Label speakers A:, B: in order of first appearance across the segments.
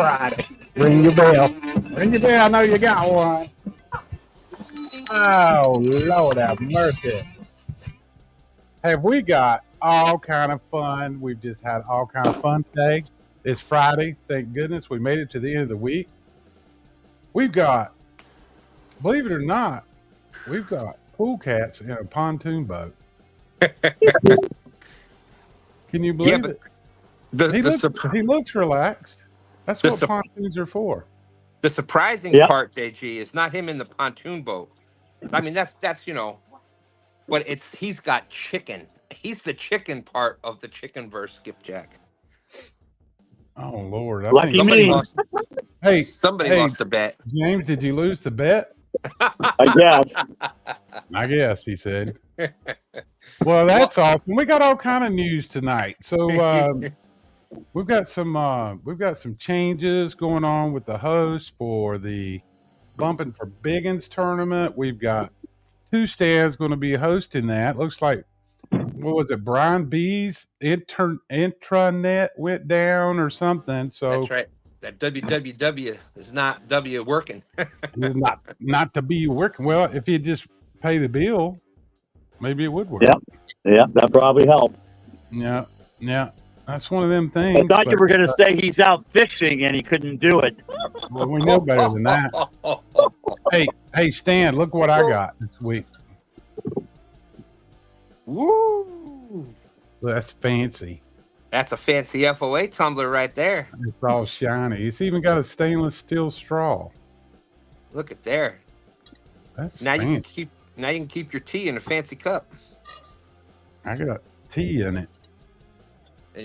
A: Friday. Ring your bell. Ring your bell. I know you got one. Oh, Lord have mercy. Have we got all kind of fun? We've just had all kind of fun today. It's Friday. Thank goodness we made it to the end of the week. We've got, believe it or not, we've got pool cats in a pontoon boat. Can you believe it? He looks relaxed. That's what pontoons are for.
B: The surprising part, JG, is not him in the pontoon boat. I mean, that's but he's got chicken. He's the chicken part of the chicken verse skipjack.
A: Oh Lord!
B: Somebody lost the bet.
A: James, did you lose the bet?
C: I guess.
A: I guess he said. Well, that's awesome. We got all kind of news tonight. So we've got some changes going on with the host for the Bumpin for Bigguns tournament. We've got 2Stans going to be hosting that. Looks like, what was it? Brian B's intranet went down or something. So
B: that's right. That www is not W working.
A: not to be working. Well, if you just pay the bill, maybe it would work.
C: Yeah, that probably helped.
A: Yeah. That's one of them things.
C: I thought you were going to say he's out fishing and he couldn't do it.
A: Well, we know better than that. Hey, Stan, look what I got this week.
B: Woo!
A: That's fancy.
B: That's a fancy FOA tumbler right there.
A: It's all shiny. It's even got a stainless steel straw.
B: Look at there.
A: That's
B: now
A: fancy.
B: you can keep your tea in a fancy cup.
A: I got tea in it.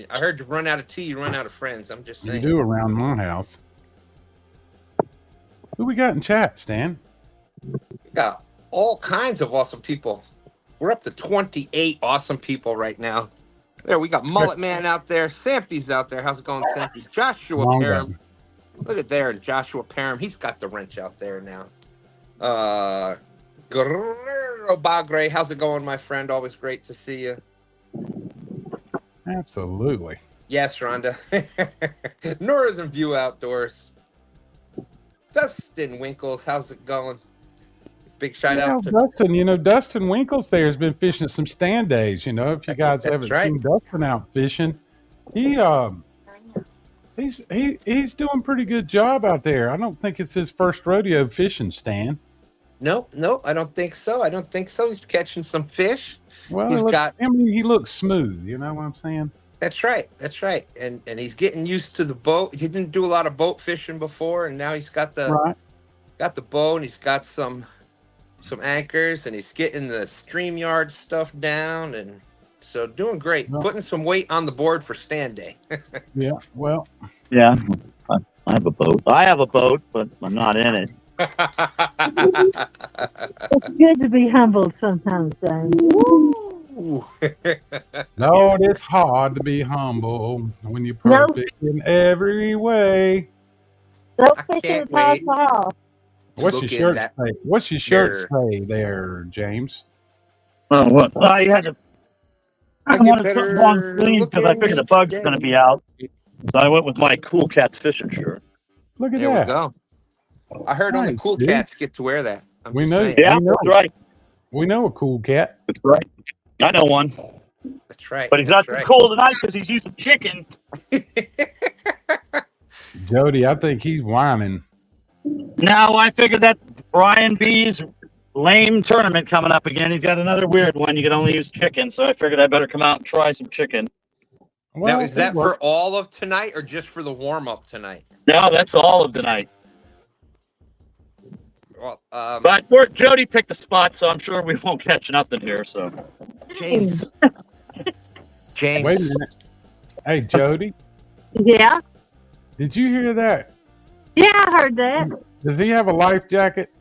B: I heard you run out of tea, you run out of friends. I'm just saying.
A: You do around my house. Who we got in chat, Stan?
B: We got all kinds of awesome people. We're up to 28 awesome people right now. There, we got Mullet Man out there. Sampy's out there. How's it going, Sampy? Joshua Parham. Look at there, Joshua Parham. He's got the wrench out there now. Guerrero Bagre. How's it going, my friend? Always great to see you.
A: Absolutely.
B: Yes, Rhonda. Northern View Outdoors. Dustin Winkles, how's it going? Big shout out to
A: Dustin. Dustin Winkles there has been fishing some STANdays. If you guys haven't seen Dustin out fishing, he's doing a pretty good job out there. I don't think it's his first rodeo fishing, Stan.
B: No, I don't think so. He's catching some fish.
A: Well, he looks smooth. You know what I'm saying?
B: That's right. And he's getting used to the boat. He didn't do a lot of boat fishing before, and now he's got the boat, and he's got some anchors, and he's getting the StreamYard stuff down, and so doing great. Putting some weight on the board for STANday.
A: Yeah. Well.
C: Yeah. I have a boat. But I'm not in it.
D: It's good to be humble sometimes, James.
A: Lord, it's hard to be humble when you're perfect in every way.
D: No fishing past the hall.
A: What's your shirt say? What's your shirt say there, James?
C: Oh, what? I had to. I wanted something long sleeve because I figured the bug's going to be out. So I went with my Cool Cats fishing shirt.
A: Look at
B: there
A: that.
B: There we go. I heard only cool cats get to wear that.
A: We know.
C: Yeah, that's right.
A: We know a cool cat.
C: That's right. I know one.
B: That's right.
C: But he's not too cool tonight because he's using chicken.
A: Jody, I think he's whining.
C: No, I figured that Brian B's lame tournament coming up again. He's got another weird one. You can only use chicken, so I figured I better come out and try some chicken.
B: Well, now, is that for all of tonight or just for the warm-up tonight?
C: No, that's all of tonight.
B: Well,
C: but Jody picked the spot, so I'm sure we won't catch nothing here. So,
B: James.
A: Wait a minute. Hey, Jody.
D: Yeah.
A: Did you hear that?
D: Yeah, I heard that.
A: Does he have a life jacket?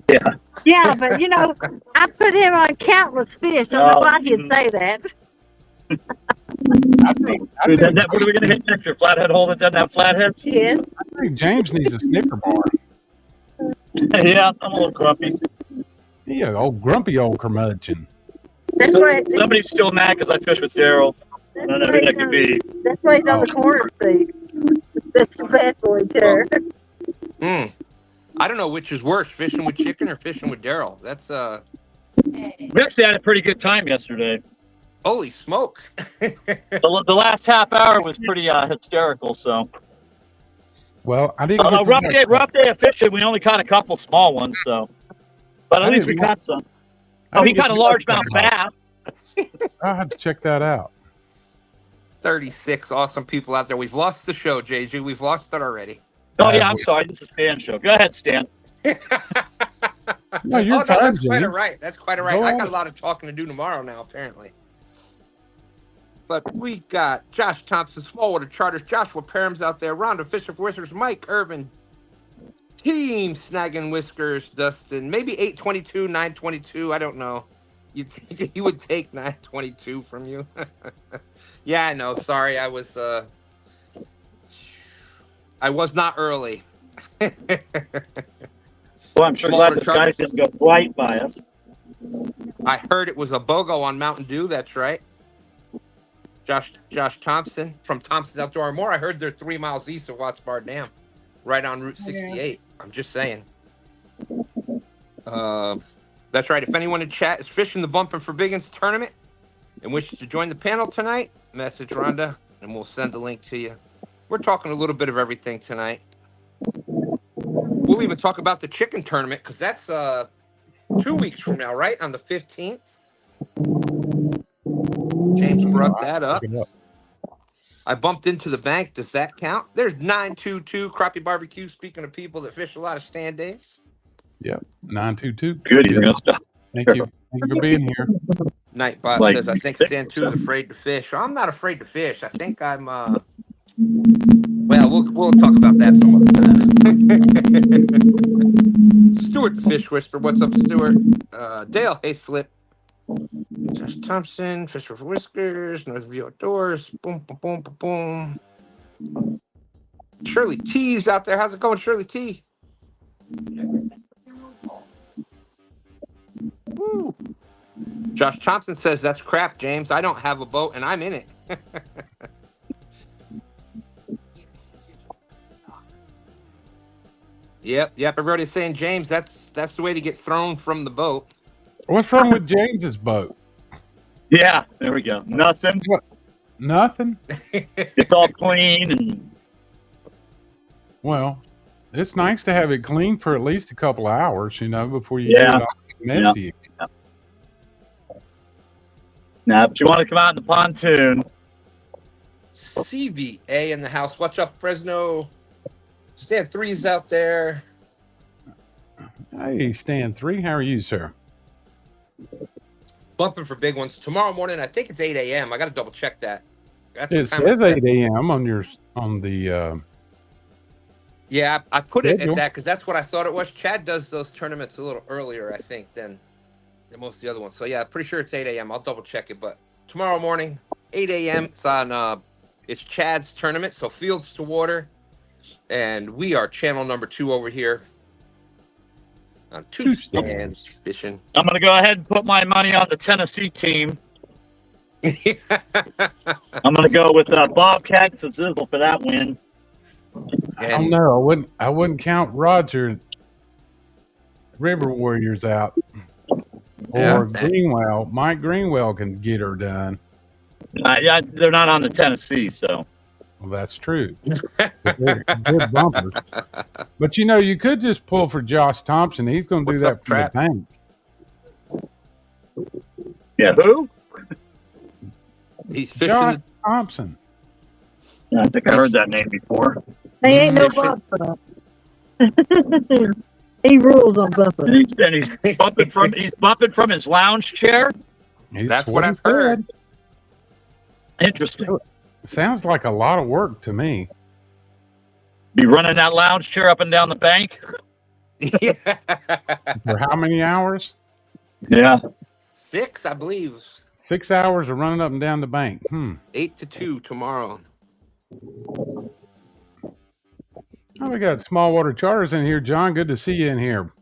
C: Yeah.
D: Yeah, but I put him on countless fish. I don't know why he'd say that.
A: I think
C: what are we going to hit next? Your flathead hole that doesn't have flatheads?
D: Yes.
A: I think James needs a Snicker bar.
C: Yeah, I'm a little grumpy.
A: Yeah, grumpy old curmudgeon.
D: That's right.
C: Somebody's still mad because I fished with Daryl. I don't know who that could be.
D: That's why he's on the corner seat. That's a bad boy terror.
B: I don't know which is worse, fishing with Chicken or fishing with Daryl. That's
C: We actually had a pretty good time yesterday.
B: holy smokes.
C: The last half hour was pretty hysterical. So,
A: Well, I didn't get
C: rough day of fishing. We only caught a couple small ones, so, but at least we caught some. Oh, he caught a largemouth bass.
A: I'll have to check that out.
B: 36 awesome people out there. We've lost the show, JJ. We've lost it already.
C: Oh yeah, I'm sorry. This is Stan's show. Go ahead, Stan.
A: No, you're fine,
B: that's quite
A: Jimmy.
B: all right. That's quite all right. I got a lot of talking to do tomorrow now, apparently. But we got Josh Thompson, Smallwater Charters, Joshua Parham's out there, Rhonda Fisher for Whiskers, Mike Irvin, Team Snagging Whiskers, Dustin, maybe 822, 922. I don't know. You think he would take 922 from you? Yeah, I know. Sorry, I was not early.
C: Well, I'm sure glad the sky didn't go bright by us.
B: I heard it was a BOGO on Mountain Dew. That's right. Josh Thompson from Thompson's Outdoor and More. I heard they're 3 miles east of Watts Bar Dam, right on Route 68. I'm just saying. That's right. If anyone in chat is fishing the Bumpin' for Bigguns tournament and wishes to join the panel tonight, message Rhonda and we'll send the link to you. We're talking a little bit of everything tonight. We'll even talk about the chicken tournament because that's 2 weeks from now, right? On the 15th. James brought that up. I bumped into the bank. Does that count? There's 922 Crappie Barbecue. Speaking of people that fish a lot of STANdays.
A: Yep, 922.
C: Good.
A: Thank you. Thank you for being here.
B: Nightbot says, I think Stan 2 is afraid to fish. I'm not afraid to fish. I think I'm, well, we'll talk about that some other time. Stuart the Fish Whisperer. What's up, Stuart? Dale Hayslip. Josh Thompson, Fisher for Whiskers, Northview Outdoors. Boom, boom, boom, boom, boom. Shirley T's out there. How's it going, Shirley T? Woo. Josh Thompson says, that's crap, James. I don't have a boat, and I'm in it. Yep. Everybody's saying, James, that's the way to get thrown from the boat.
A: What's wrong with James's boat?
C: Yeah, there we go. Nothing.
A: What? Nothing?
C: It's all clean and.
A: Well, it's nice to have it clean for at least a couple of hours, before you get it all messy.
C: Yeah. Now, but you want to come out in the pontoon.
B: CVA in the house. What's up, Fresno? Stan 3's out there.
A: Hey, Stan 3. How are you, sir?
B: Bumping for big ones. Tomorrow morning, I think it's 8 a.m. I got to double check that.
A: It says 8 a.m. on the.
B: Yeah, I put it at that because that's what I thought it was. Chad does those tournaments a little earlier, I think, than most of the other ones. So yeah, pretty sure it's 8 a.m. I'll double check it. But tomorrow morning, 8 a.m. It's on. It's Chad's tournament, so Fields to Water, and we are channel number 2 over here on 2Stans fishing.
C: I'm going to go ahead and put my money on the Tennessee team. I'm going to go with Bobcats and Sizzle for that win.
A: I don't know. I wouldn't count Roger River Warriors out. Or Greenwell. Mike Greenwell can get her done.
C: Yeah, they're not on the Tennessee, so.
A: Well, that's true. They're bumpers. But you could just pull for Josh Thompson. He's going to do that for the bank.
C: Yeah, who?
B: He's fishing
A: Josh Thompson.
C: Yeah, I think I heard that name before.
D: He ain't no bumper. He rules on bumper.
C: He's bumping from his lounge chair.
B: That's what I've heard.
C: Interesting.
A: Sounds like a lot of work to me.
C: Be running that lounge chair up and down the bank.
B: Yeah.
A: For how many hours?
C: Yeah.
B: 6, I believe.
A: 6 hours of running up and down the bank.
B: 8 to 2 tomorrow.
A: Oh, we got Smallwater Charters in here. John, good to see you in here.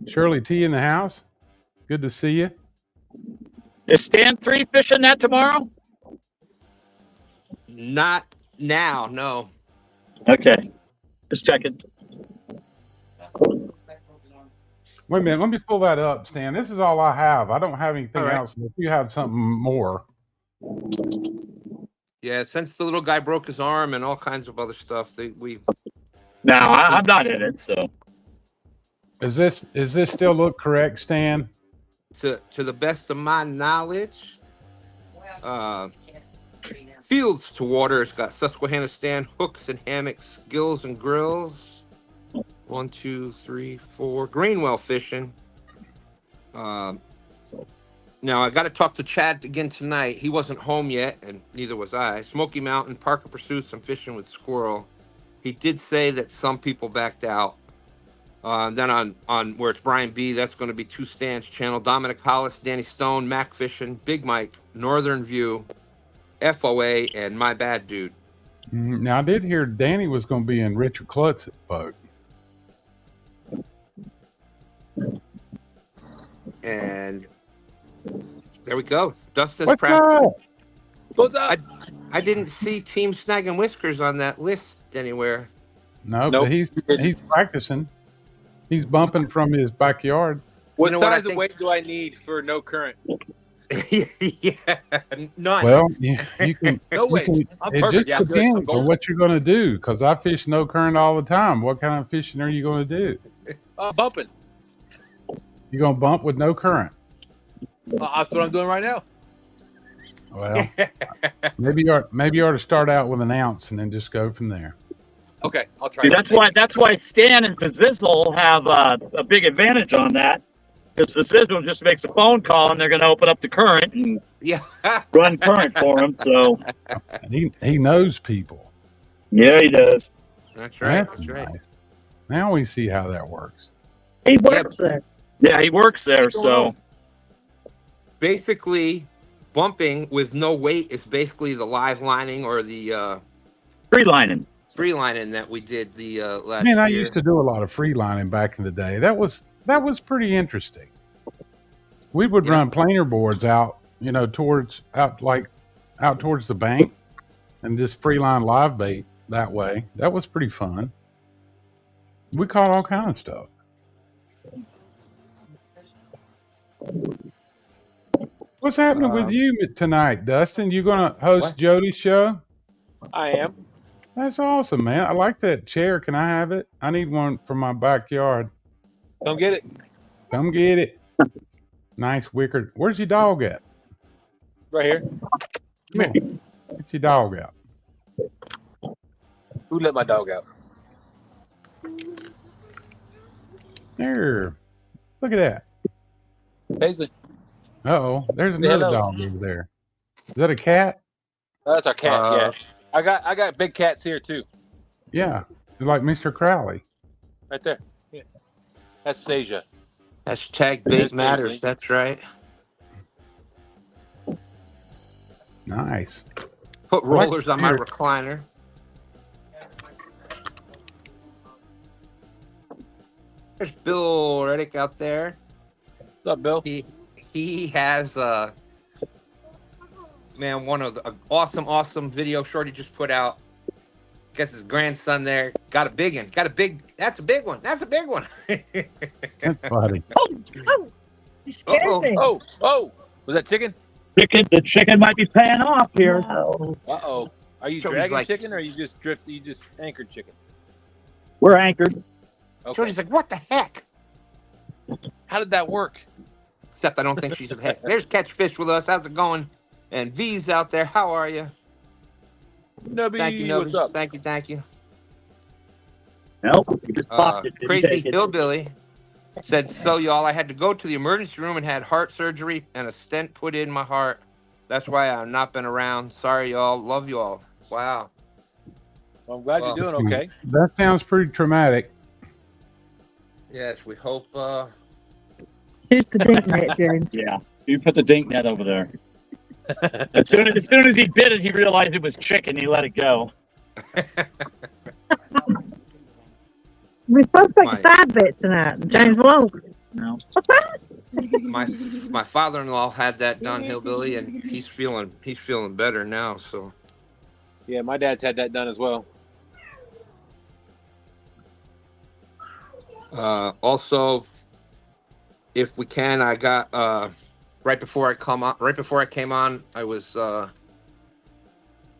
A: Shirley T in the house. Good to see you.
C: Is Stan 3 fishing that tomorrow?
B: Not now, no.
C: Okay. Just checking.
A: Wait a minute. Let me pull that up, Stan. This is all I have. I don't have anything else. If you have something more.
B: Yeah, since the little guy broke his arm and all kinds of other stuff,
C: No, I'm not in it, so.
A: Is this still look correct, Stan?
B: To the best of my knowledge, Fields to Water's got Susquehanna stand, hooks and hammocks, gills and grills. 1, 2, 3, 4. Greenwell Fishing. Now, I got to talk to Chad again tonight. He wasn't home yet, and neither was I. Smoky Mountain, Parker Pursuits, and Fishing with Squirrel. He did say that some people backed out. Then on where it's Brian B., that's going to be 2Stans channel. Dominic Hollis, Danny Stone, Mac Fishing, Big Mike, Northern View, FOA, and My Bad Dude.
A: Now, I did hear Danny was going to be in Richard Klutz's boat.
B: And there we go. Dustin's
A: What's
B: practice.
A: up?
E: What's up?
B: I didn't see Team Snagging Whiskers on that list anywhere.
A: No,
E: Nope.
A: but he's practicing. He's bumping from his backyard.
E: What
B: You know what
E: size
B: I
E: of weight do I need for no current?
B: Yeah, none.
A: Well, you can.
E: No way. I'm
A: It
E: perfect.
A: just
E: Yeah, I'm good.
A: depends
E: I'm going.
A: on what you're going to do, because I fish no current all the time. What kind of fishing are you going to do?
E: Bumping.
A: You going to bump with no current?
E: That's what I'm doing right now.
A: Well, maybe you ought to start out with an ounce and then just go from there.
E: Okay, I'll try.
C: See,
E: that.
C: that's why Stan and Fizzle have a big advantage on that. Because Fizzle just makes a phone call and they're going to open up the current and
B: Yeah.
C: run current for him. So
A: And he knows people.
C: yeah, he does.
B: That's right.
A: That's
B: That's right.
A: nice. Now we see how that works.
D: He works there.
C: Yeah, he works there. So
B: Basically, bumping with no weight is basically the live lining or the
C: free lining.
B: free lining that we did the last
A: Man, I
B: year.
A: used to do a lot of free lining back in the day. That was pretty interesting. We would run planer boards out, towards the bank, and just free line live bait that way. That was pretty fun. We caught all kinds of stuff. What's happening with you tonight, Dustin? You gonna host
B: What?
A: Jody's show?
E: I am.
A: That's awesome, man. I like that chair. Can I have it? I need one for my backyard.
E: Don't get it.
A: Come get it. Nice wicker. Where's your dog at?
E: Right here.
A: Come here. Get your dog out.
E: Who let my dog out?
A: There. Look at that.
E: Paisley.
A: Uh-oh. There's another
E: Hello.
A: dog over there. Is that a cat?
E: Oh, that's our cat. Yeah. I got big cats here too.
A: Yeah. They're like Mr. Crowley.
E: Right there. Yeah. That's Sasia.
B: Hashtag bait matters. That's right.
A: Nice.
B: Put rollers on my
A: Here.
B: recliner. There's Bill Reddick out there.
E: What's up, Bill?
B: He has one of the awesome video Shorty just put out. Guess his grandson there got a big one. That's a big one. That's a big one.
A: That's funny.
D: Oh, you scared
B: Uh-oh.
D: me.
E: Oh, was that chicken?
C: The chicken might be paying off here.
D: No.
E: Uh-oh. Are you
B: Jody's
E: dragging
B: like-
E: chicken or you just anchored chicken?
C: We're anchored.
E: Okay.
B: Shorty's like, what the heck?
E: How did that work?
B: Except I don't think she's a heck. There's Catch Fish with us. How's it going? And V's out there. How are you?
E: Nubby,
B: Thank you,
E: what's
B: Nubby.
E: up?
B: Thank you.
C: Nope, you just popped it. Didn't
B: Crazy
C: take it.
B: Hillbilly said, so y'all, I had to go to the emergency room and had heart surgery and a stent put in my heart. That's why I've not been around. Sorry, y'all. Love you all. Wow.
E: Well, I'm glad
B: Well,
E: you're doing okay.
A: That sounds pretty traumatic.
B: Yes, we hope.
D: Here's the dink net, James.
C: Yeah, you put the dink net over there. as soon as he bit it, he realized it was chicken. He let it go.
D: We're supposed to make
B: My-
D: a side bet tonight. James won't.
C: No.
B: my father-in-law had that done, Hillbilly, and he's feeling better now. So
E: Yeah, my dad's had that done as well.
B: Also, if we can, I got right before I came on, I was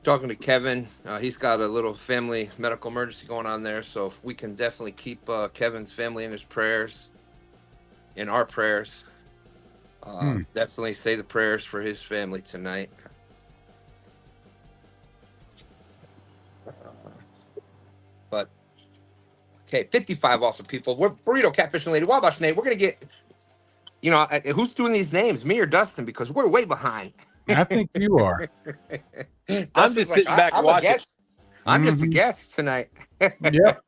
B: talking to Kevin. He's got a little family medical emergency going on there, so if we can definitely keep Kevin's family in his prayers, in our prayers. Definitely say the prayers for his family tonight. But okay, 55 awesome people. We're Burrito, Catfish, and Lady Wabash Nate. We're gonna get, you know, who's doing these names, me or Dustin? Because we're way behind.
A: I think you are.
E: I'm just sitting back
B: I'm
E: watching.
B: a guest. I'm just a guest tonight.
A: Yep.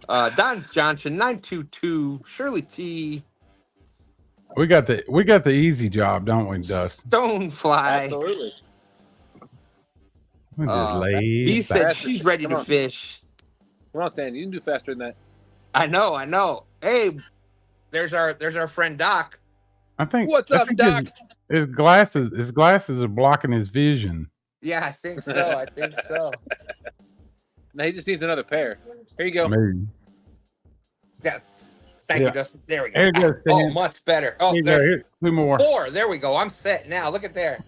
B: Don Johnson, 922, Shirley T.
A: We got the easy job, don't we, Dustin?
B: Stonefly.
E: Absolutely.
A: We just laid
B: He
A: back.
B: said she's ready to fish.
E: Come on, Stan. You can do faster than that.
B: I know. Hey, there's our friend Doc.
A: I think.
E: What's up, Doc?
A: His glasses are blocking his vision.
B: Yeah, I think so.
E: No, he just needs another pair. Here you go.
A: Maybe.
B: Yeah. Thank you, Dustin. There we go.
A: There you go,
B: Oh,
A: Stan.
B: much better. Oh,
A: Here,
B: there's
A: 2 more.
B: 4. There we go. I'm set now. Look at there.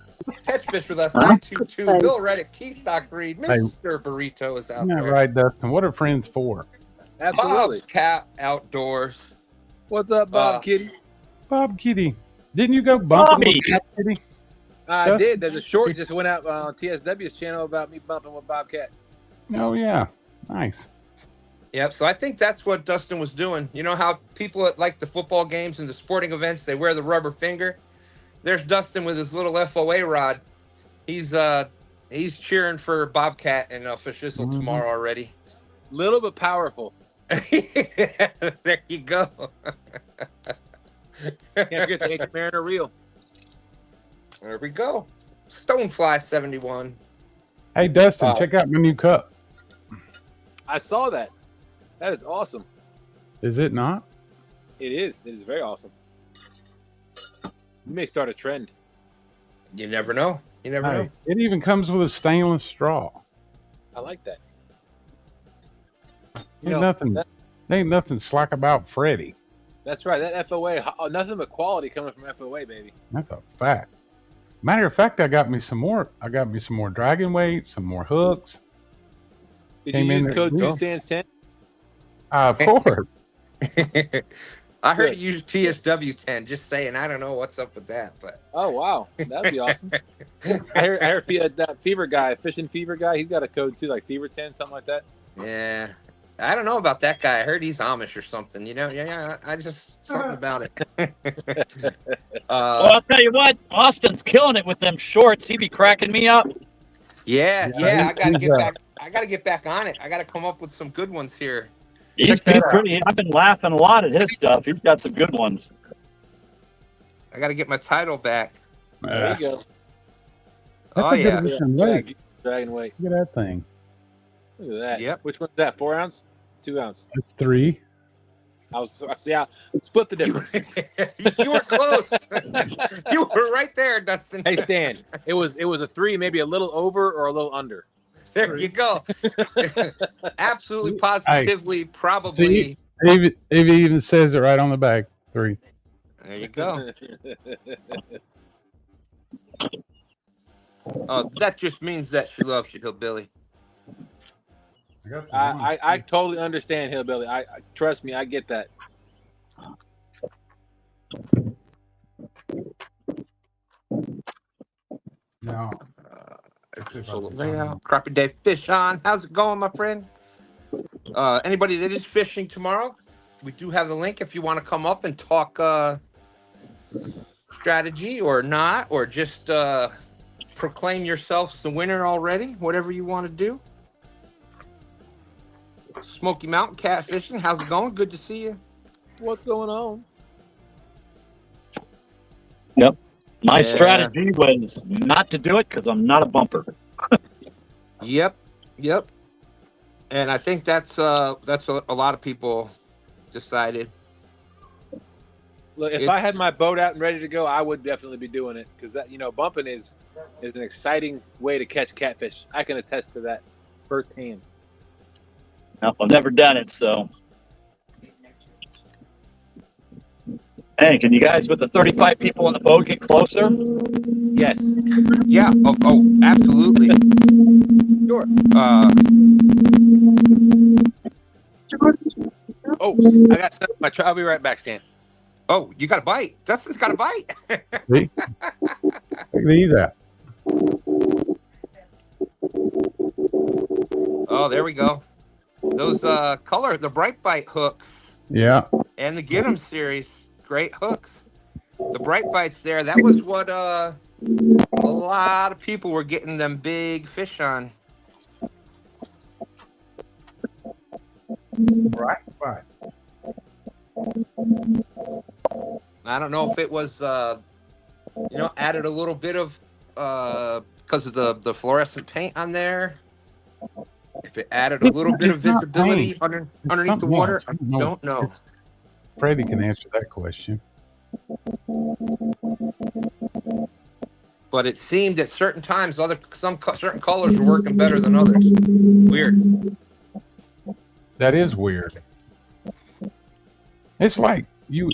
B: Catch fish with us. 922. Bill Reddick, Keithstock Reed, Mr. Burrito is out
A: Isn't that
B: there.
A: right, Dustin? What are friends for?
E: Absolutely.
B: Cat Outdoors.
E: What's up, Bob Kitty?
A: Bob Kitty. Didn't you go bumping with Bob Kitty?
E: I did. There's a short just went out on TSW's channel about me bumping with Bobcat.
A: Oh yeah, nice.
B: Yep. So I think that's what Dustin was doing. You know how people at like the football games and the sporting events, they wear the rubber finger. There's Dustin with his little FOA rod. He's cheering for Bobcat and Fishizzle tomorrow already.
E: Little but powerful.
B: There you go.
E: Can't forget the Ancient Mariner reel.
B: There we go. Stonefly 71.
A: Hey Dustin, check out my new cup.
E: I saw that. That is awesome.
A: Is it not?
E: It is. It is very awesome. You may start a trend.
B: You never know. You never know.
A: It even comes with a stainless straw.
E: I like that.
A: Ain't nothing slack about Freddie.
E: That's right. That FOA, nothing but quality coming from FOA, baby.
A: That's a fact. Matter of fact, I got me some more dragon weights, some more hooks.
E: Did you use code 2Stans10?
A: Of course.
B: I heard you use TSW10. Just saying, I don't know what's up with that, but
E: oh wow, that'd be awesome. I heard that Fever guy, fishing Fever guy, he's got a code too, like Fever 10, something like that.
B: Yeah, I don't know about that guy. I heard he's Amish or something. You know, yeah. I just something about it.
C: Well, I'll tell you what, Austin's killing it with them shorts. He be cracking me up.
B: Yeah. I gotta get back. I gotta get back on it. I gotta come up with some good ones here.
C: He's pretty. I've been laughing a lot at his stuff. He's got some good ones.
B: I gotta get my title back.
E: There you go.
A: That's a good looking weight.
E: Dragon weight.
A: Look at that thing.
E: Look at that.
B: Yep.
E: Which one's that? 4 ounce? 2 ounce?
A: That's 3.
E: I split the difference.
B: You were close. You were right there, Dustin.
E: Hey Stan, it was a 3, maybe a little over or a little under.
B: There you go. Absolutely, positively, probably.
A: See, it even says it right on the back. 3.
B: There you go. That just means that she loves you, Hillbilly.
E: I totally understand, Hillbilly. I trust me, I get that.
A: No.
B: Layout. Crappie Day Fish on. How's it going, my friend? Anybody that is fishing tomorrow, we do have the link if you want to come up and talk strategy or not, or just proclaim yourself the winner already, whatever you want to do. Smoky Mountain Catfishing, how's it going? Good to see you.
E: What's going on?
C: Yep. My strategy was not to do it because I'm not a bumper.
B: Yep. And I think that's a lot of people decided.
E: Look, if I had my boat out and ready to go, I would definitely be doing it because that, bumping is an exciting way to catch catfish. I can attest to that firsthand.
C: I've never done it, so Hey, can you guys with the 35 people on the boat get closer?
E: Yes.
B: Yeah. Oh, absolutely. Sure.
E: Oh, I got stuff in my truck. I'll be right back, Stan.
B: Oh, you got a bite. Dustin's got a bite.
A: See? Look at these at.
B: Oh, there we go. Those the Bright Bite hooks.
A: Yeah.
B: And the Get 'em series, great hooks. The Bright Bites there, that was what a lot of people were getting them big fish on.
A: Right.
B: I don't know if it was added a little bit of because of the fluorescent paint on there. If it added a little bit of visibility underneath the water, I don't know.
A: Freddie can answer that question.
B: But it seemed at certain times certain colors were working better than others. Weird.
A: That is weird. It's like you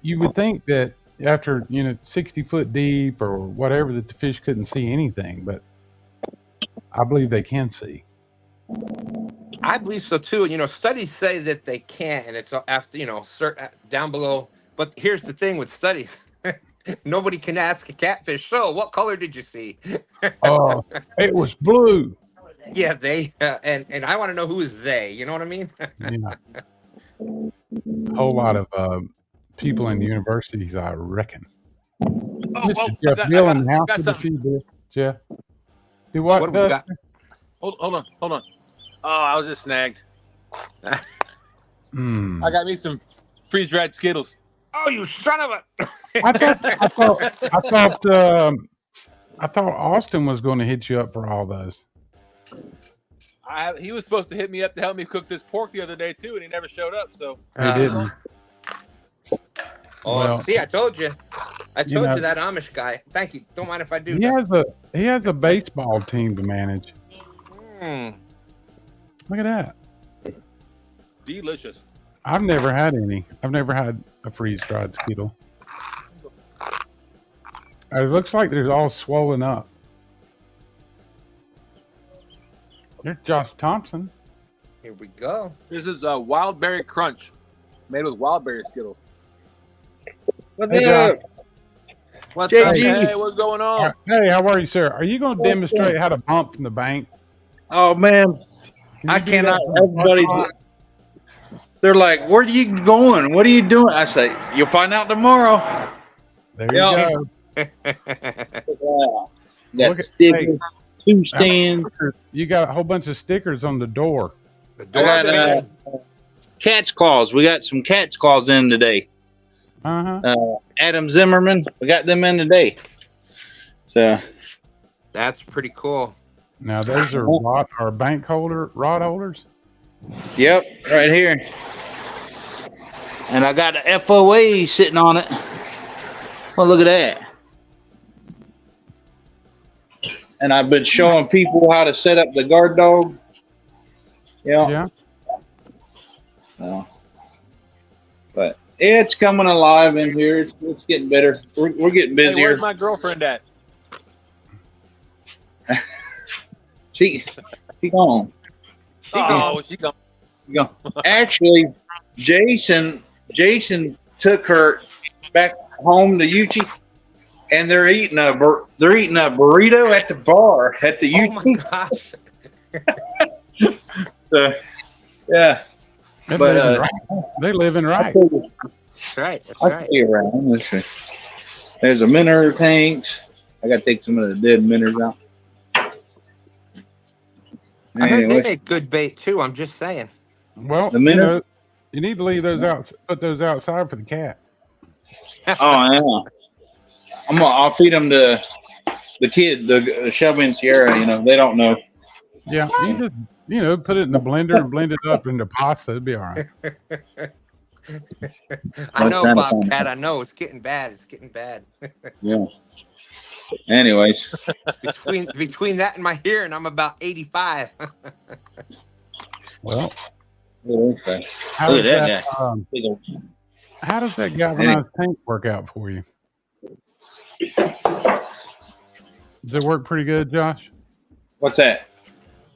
A: would think that after 60 foot deep or whatever that the fish couldn't see anything, but I believe they can see.
B: I believe so too. Studies say that they can't, and it's after down below. But here's the thing with studies: nobody can ask a catfish. So, what color did you see?
A: Oh, it was blue.
B: Yeah, they and I want to know who is they. You know what I mean?
A: Yeah. A whole lot of people in universities, I reckon. Mr. Jeff Bill in the house with the sea, Jeff. Do what?
B: What do we got?
E: Hold on. Oh, I was just snagged. I got me some freeze-dried Skittles.
B: Oh, you son of a!
A: I thought Austin was going to hit you up for all those.
E: He was supposed to hit me up to help me cook this pork the other day too, and he never showed up. So
A: he didn't.
B: Oh, well, see, I told you. I told you that Amish guy. Thank you. Don't mind if I do.
A: He has a baseball team to manage. Look at that.
E: Delicious.
A: I've never had any. I've never had a freeze-dried Skittle. It looks like they're all swollen up. There's Josh Thompson.
B: Here we go.
E: This is a wild berry crunch made with wild berry Skittles.
B: What's up?
E: Hey, what's going on?
A: Hey, how are you, sir? Are you going to demonstrate how to bump from the bank?
F: Oh, man. I cannot. Everybody, they're like, where are you going? What are you doing? I say, you'll find out tomorrow.
A: There you go.
F: Got stickers, 2Stans.
A: You got a whole bunch of stickers on the door.
B: The door.
F: I got cat's claws. We got some cat's claws in today. Adam Zimmerman, we got them in today. So
B: that's pretty cool.
A: Now those are rod holders.
F: Yep, right here. And I got an FOA sitting on it. Well, look at that. And I've been showing people how to set up the guard dog. Yeah. But it's coming alive in here. It's getting better. We're getting busier.
E: Hey, where's my girlfriend at?
F: She gone.
E: She gone.
F: Actually, Jason took her back home to Uchi, and they're eating a burrito at the bar at the Uchi.
B: Oh my gosh!
F: So, yeah,
A: but they're living right.
B: That's right. That's right.
F: See around. There's a minnow tanks. I got to take some of the dead minnows out.
B: I heard they make good bait too. I'm just saying.
A: Well, you need to leave those out. Put those outside for the cat.
F: Oh yeah. I'll feed them to the kid, the Shelby and Sierra. They don't know.
A: Yeah, you just put it in the blender and blend it up into pasta. It'll be all right.
B: I know, Bobcat. I know it's getting bad. It's getting bad.
F: Yeah. Anyways,
B: between that and my hearing, I'm about 85.
A: Well,
F: Okay.
A: How
F: Look
A: does
F: at
A: that,
F: that guy. Big old-
A: how does that galvanized tank work out for you? Does it work pretty good, Josh?
F: What's that?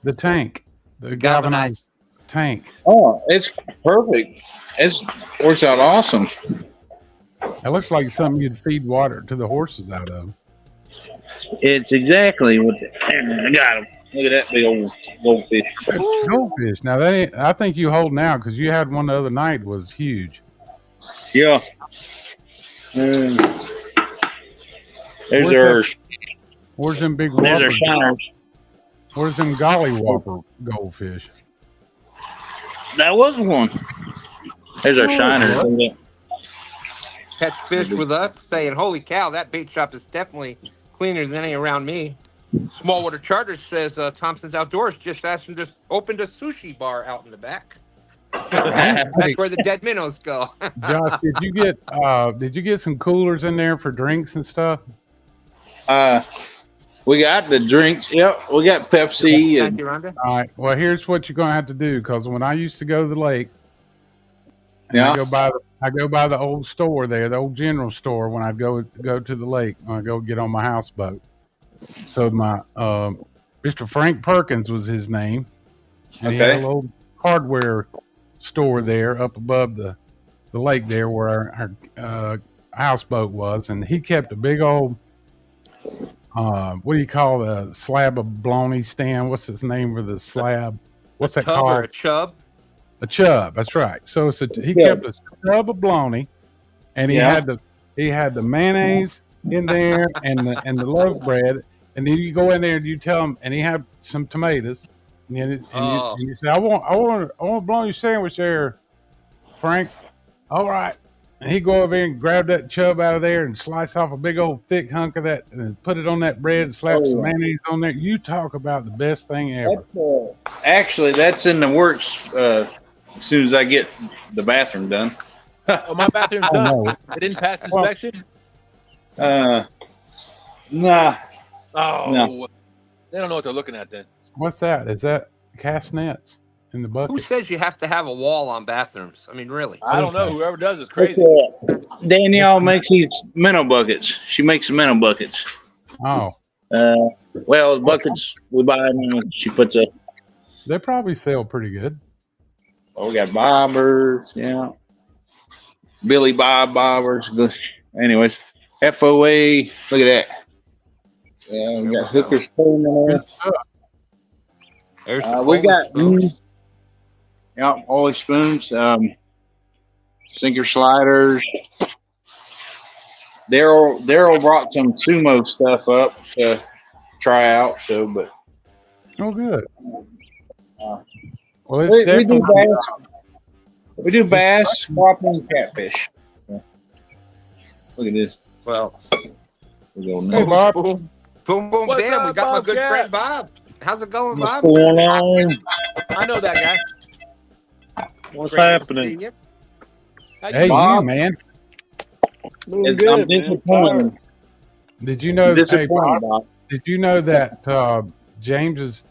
A: The tank, the
B: Galvanized.
A: tank.
F: Oh, it's perfect. It works out awesome.
A: It looks like something you'd feed water to the horses out of.
F: It's exactly what I got him. Look at that big old goldfish.
A: That's goldfish. Now that ain't, I think you holding out because you had one the other night was huge.
F: Yeah. There's
A: Where's them big
F: There's our
A: whopper?
F: shiners.
A: Where's them golly whopper goldfish?
F: That was one. There's our shiners.
B: Catch fish with us, saying, "Holy cow, that bait shop is definitely cleaner than any around me." Smallwater Charter says Thompson's Outdoors just opened a sushi bar out in the back. That's where the dead minnows go.
A: Josh, did you get some coolers in there for drinks and stuff?
F: We got the drinks. Yep, we got Pepsi.
B: Thank you, Rhonda.
A: All right. Well, here's what you're gonna have to do because when I used to go to the lake, and
F: Yeah.
A: I go by the old store there, the old general store when I go to the lake. When I go get on my houseboat. So my Mr. Frank Perkins was his name, and he had a little hardware store there up above the lake there where our houseboat was, and he kept a big old what do you call the slab of bologna stand? What's its name for the slab? What's that called?
B: Or a chub.
A: A chub. That's right. So he kept a chub of bologna, and he had the mayonnaise in there and the loaf bread, and then you go in there and you tell him, and he had some tomatoes, and you say, I want a bologna sandwich there, Frank. All right. And he'd go over there and grab that chub out of there and slice off a big old thick hunk of that and put it on that bread and slap some mayonnaise on there. You talk about the best thing ever.
F: Actually, that's in the works as soon as I get the bathroom done.
E: Oh, my bathroom's done.
A: no.
E: It didn't pass inspection?
F: Nah.
E: Oh,
F: No.
E: They don't know what they're looking at then.
A: What's that? Is that cast nets in the bucket?
B: Who says you have to have a wall on bathrooms? I mean, really?
E: I don't know. Whoever does is crazy.
F: Danielle makes these minnow buckets. She makes the minnow buckets.
A: Oh.
F: Well, buckets we buy them and she puts a.
A: They probably sell pretty good.
F: Oh, we got bobbers, yeah. Billy Bob bobbers. Anyways, FOA. Look at that. Yeah, we got hookers pulling in there. We got all these spoons, sinker sliders. Daryl brought some sumo stuff up to try out. So, but
A: oh, good. Well, it's
F: we do bass, crappie, and catfish. Yeah. Look at this.
B: Well,
A: hey, Bob.
B: Boom, boom, boom,
E: What's
B: bam.
E: up,
B: We got my
E: Bob
B: good
E: Cat?
B: friend Bob. How's it going,
F: What's
B: Bob?
F: going on?
E: I know that guy.
C: What's
B: Great to
C: happening?
B: see you.
E: How
A: Hey,
F: Bob?
A: you, man.
C: Doing
F: I'm
C: good, man.
F: disappointed.
A: Did you know? Hey,
F: Disappointed, Bob.
A: did you know that James is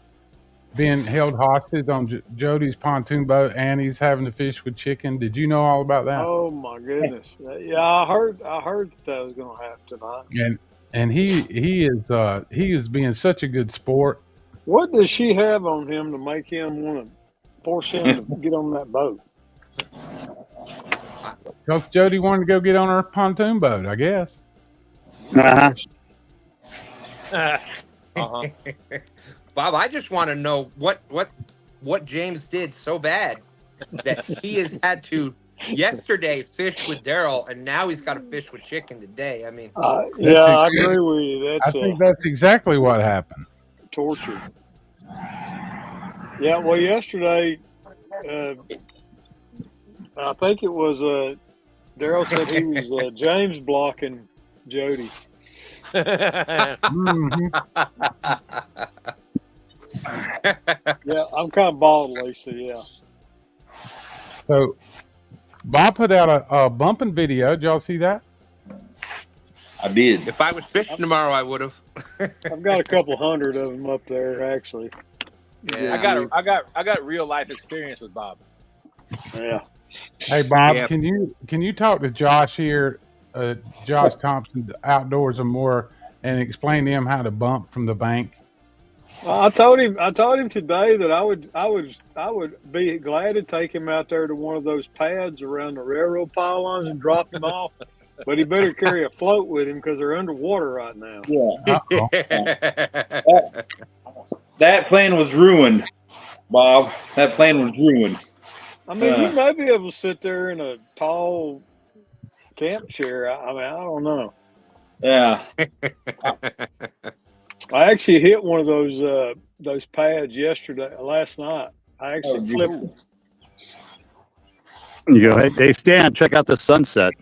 A: being held hostage on Jody's pontoon boat, and he's having to fish with chicken? Did you know all about that?
G: Oh my goodness! Yeah, I heard that was going to happen tonight.
A: And he is being such a good sport.
G: What does she have on him to make him want to force him to get on that boat?
A: Because Jody wanted to go get on her pontoon boat, I guess.
C: Uh-huh.
B: Bob, I just want to know what James did so bad that he has had to yesterday fish with Daryl, and now he's got to fish with chicken today. I mean,
G: Yeah, I agree with you.
A: I think that's exactly what happened.
G: Torture. Yeah, well, yesterday, I think it was Daryl said he was James blocking Jody.
A: Mhm.
G: Yeah, I'm kind of bald, Lisa. Yeah.
A: So Bob put out a bumping video. Did y'all see that?
F: I did.
B: if I was fishing tomorrow, I would have.
G: I've got a couple hundred of them up there, actually.
B: Yeah.
E: I got real life experience with Bob.
G: Yeah.
A: Hey Bob,
B: Yeah.
A: can you talk to Josh here, Josh Thompson, Outdoors and More, and explain to him how to bump from the bank?
G: Well, I told him today that I would be glad to take him out there to one of those pads around the railroad pylons and drop him off. But he better carry a float with him because they're underwater right now.
F: Yeah.
A: Uh-oh.
F: That plan was ruined, Bob. That plan was ruined.
G: I mean, you may be able to sit there in a tall camp chair. I mean, I don't know.
F: Yeah.
G: I actually hit one of those pads last night. I actually flipped them.
C: You go, hey Stan, check out the sunset.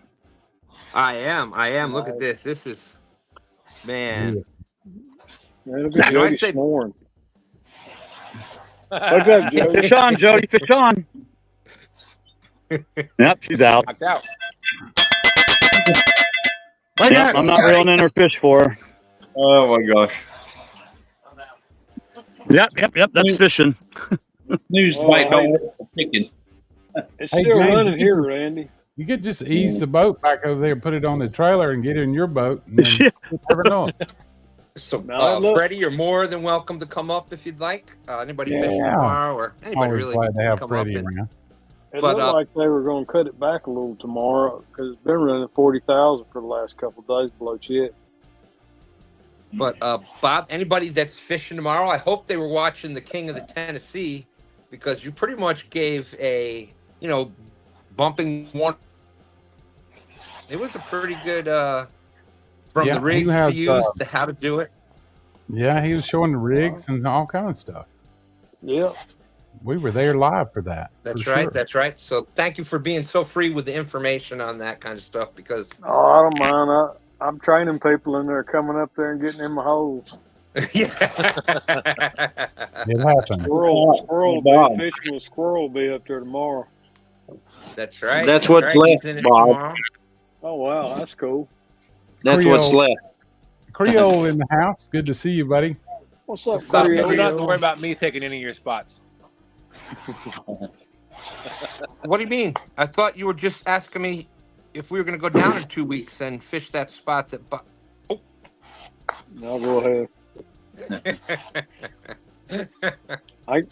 B: I am. Look at this. This is, man.
G: Man, look at Jody snoring. What's up, Jody?
C: Fish on, Jody. Fish on. Yep, she's out.
E: Knocked out.
C: Yep, I'm not reeling in her fish for her.
F: Oh my gosh.
C: Yep. That's fishing.
F: News bite don't work for picking.
G: It's
A: Hey,
G: still
A: James,
G: running here, Randy.
A: You could just ease the boat back over there, put it on the trailer, and get in your boat. And then you never know.
B: So,
G: Now,
B: Freddie, you're more than welcome to come up if you'd like. Anybody fishing
A: Yeah.
B: tomorrow or anybody
A: Always
B: really
A: glad to have
B: come
A: Freddie
B: up and,
A: around.
G: It
B: But,
G: looked like they were going to cut it back a little tomorrow because it's been running 40,000 for the last couple of days below shit.
B: But Bob, anybody that's fishing tomorrow, I hope they were watching the King of the Tennessee, because you pretty much gave a, bumping one. It was a pretty good from the rigs to use to how to do it.
A: Yeah, he was showing the rigs and all kinds of stuff.
G: Yeah.
A: We were there live for that.
B: That's
A: for
B: right.
A: sure.
B: That's right. So thank you for being so free with the information on that kind of stuff, because
G: I don't mind. I'm training people in there coming up there and getting in my holes.
B: yeah.
A: It happened.
G: Squirrel will be fishing with squirrel will be up there tomorrow.
B: That's right.
F: That's what's left, Bob.
G: Oh wow, that's cool.
F: That's what's left.
A: Creole in the house. Good to see you, buddy.
G: What's up,
B: Stop.
G: Creole?
E: Don't worry about me taking any of your spots.
B: What do you mean? I thought you were just asking me if we were going to go down in 2 weeks and fish that spot that. Oh.
G: No, go ahead.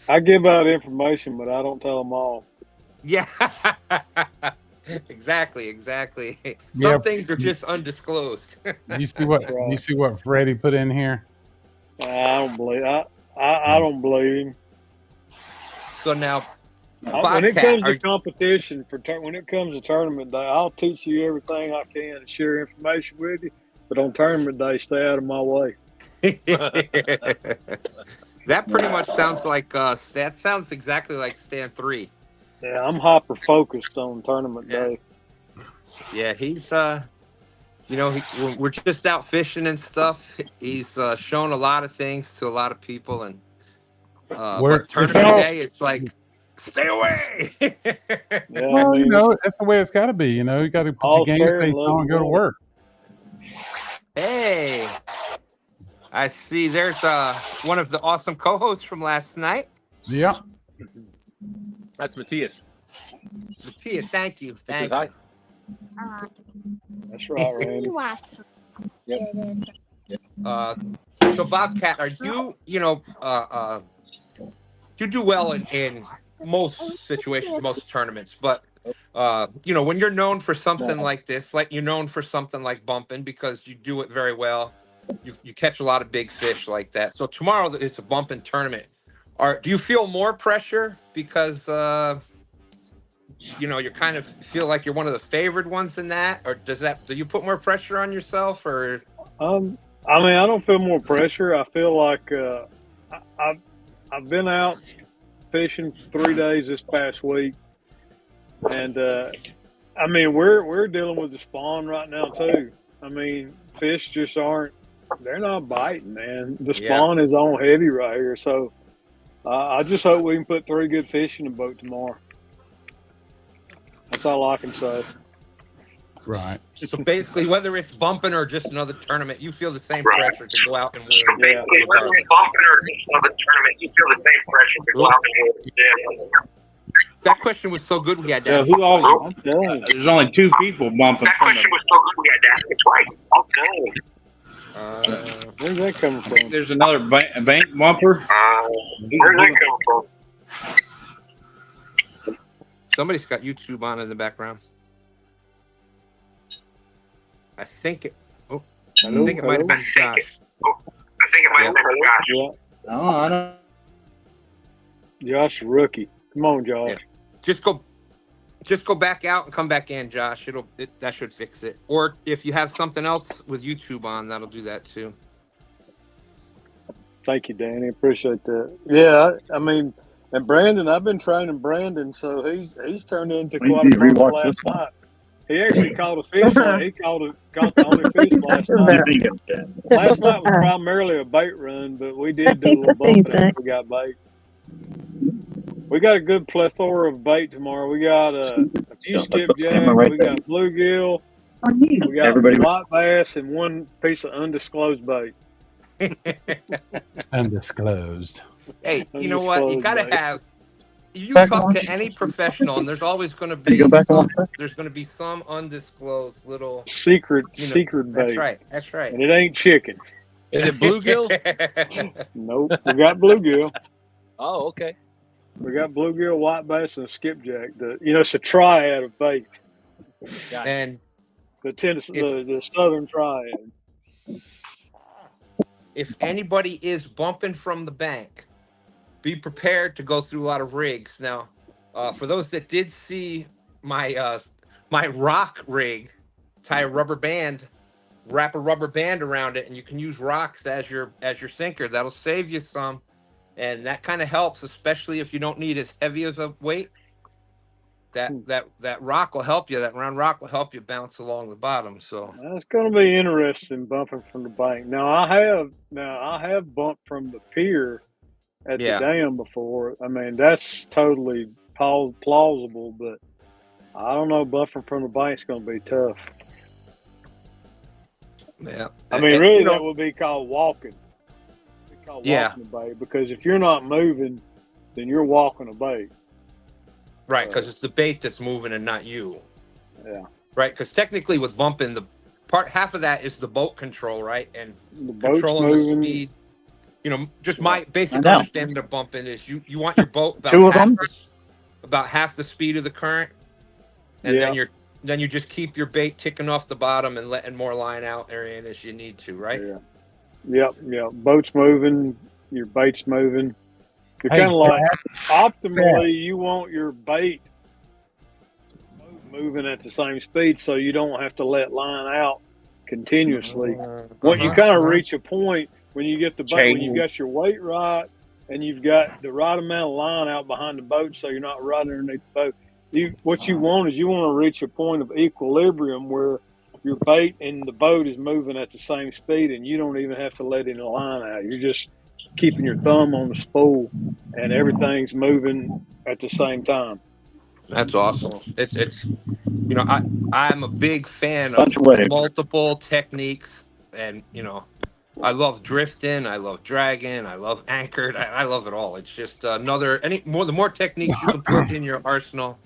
G: I give out information, but I don't tell them all.
B: Yeah. Exactly. Some things are just undisclosed.
A: You see what Freddie put in here?
G: I don't believe. I don't believe him.
B: So now,
G: When it comes to competition, when it comes to tournament day, I'll teach you everything I can and share information with you. But on tournament day, stay out of my way.
B: That pretty much sounds like that sounds exactly like Stand 3.
G: Yeah, I'm hyper focused on tournament day.
B: Yeah, he's we're just out fishing and stuff. He's shown a lot of things to a lot of people, and but tournament day, it's like, stay away.
A: Well, that's the way it's got to be. You got to put your game face on and go to work.
B: Hey, I see. There's one of the awesome co-hosts from last night.
A: Yeah.
E: That's Matthias.
B: Matthias, thank you. Thank you.
G: That's right, Randy.
B: So Bobcat, are you, you do well in most situations, most tournaments, but when you're known for something like this, like you're known for something like bumping, because you do it very well, you catch a lot of big fish like that. So tomorrow it's a bumping tournament. Do you feel more pressure because you kind of feel like you're one of the favored ones in that, or do you put more pressure on yourself, or?
G: I mean, I don't feel more pressure. I feel like I've been out fishing 3 days this past week, and I mean we're dealing with the spawn right now too. I mean, fish just they're not biting, man. The spawn is on heavy right here, so I just hope we can put 3 good fish in the boat tomorrow. That's all I can say.
A: Right.
B: So basically, whether it's bumping or just another tournament, you feel the same pressure to go out and win.
H: Basically, whether it's bumping or just another tournament, you feel the same pressure to go out and win.
B: That question was so good we had to
F: So
B: ask
F: who
B: it
F: all?
B: twice.
F: There's only 2 people bumping.
H: That question was so good we had to ask it twice. Okay.
G: Where's that coming
F: I think
G: from?
F: there's another bank bumper.
H: Where's that coming from?
B: Somebody's got YouTube on in the background. I think it. Oh, I think it might have been Josh.
H: I think it might have been Josh.
G: Yeah.
F: Oh, I don't.
G: Josh, rookie. Come on, Josh.
B: Yeah. Just go back out and come back in, Josh. That should fix it. Or if you have something else with YouTube on, that'll do that too.
G: Thank you, Danny. Appreciate that. Yeah, I mean, and Brandon, I've been training Brandon, so he's turned into quite a bumper last night. He actually caught a fish. He caught the only fish last night. Last night was primarily a bait run, but we did do a little bumping after we got bait. We got a good plethora of bait tomorrow. We got a few skipjacks. We got bluegill. We got white bass and one piece of undisclosed bait.
A: Undisclosed.
B: Hey, you know what? You got to have. You talk to any professional, and there's always going to be some undisclosed little
G: secret bait.
B: That's right. That's right.
G: And it ain't chicken.
E: Is it bluegill?
G: Nope. We got bluegill.
E: Oh, okay.
G: We got bluegill, white bass, and skipjack. It's a triad of bait.
E: Gotcha.
B: And
G: the southern triad.
B: If anybody is bumping from the bank, be prepared to go through a lot of rigs. Now, for those that did see my rock rig, tie a rubber band, wrap a rubber band around it, and you can use rocks as your sinker. That'll save you some, and that kind of helps, especially if you don't need as heavy as a weight. That rock will help you. That round rock will help you bounce along the bottom. So
G: that's going to be interesting bumping from the bank. Now I have bumped from the pier at the dam before. I mean, that's totally plausible, but I don't know. Bumping from the bank's going to be tough.
B: Yeah,
G: I mean, really, that would be called walking. Walking a bait, because if you're not moving, then you're walking a bait.
B: Right, because it's the bait that's moving and not you.
G: Yeah.
B: Right, because technically with bumping, half of that is the boat control, right, and
G: the boat's
B: controlling
G: moving.
B: the speed. Just my basic understanding of bumping is you want your boat about half the speed of the current, and then you just keep your bait ticking off the bottom and letting more line out area as you need to, right?
G: Yeah. Boat's moving, your bait's moving. You're kind of like, optimally, you want your bait moving at the same speed so you don't have to let line out continuously. When you kind of reach a point when you get the boat, when you got your weight right and you've got the right amount of line out behind the boat so you're not right underneath the boat. What you want is you want to reach a point of equilibrium where your bait and the boat is moving at the same speed and you don't even have to let any line out. You're just keeping your thumb on the spool and everything's moving at the same time.
B: That's awesome. It's I'm a big fan of multiple techniques, and I love drifting, I love dragging, I love anchored, I love it all. It's just the more techniques you can put in your arsenal.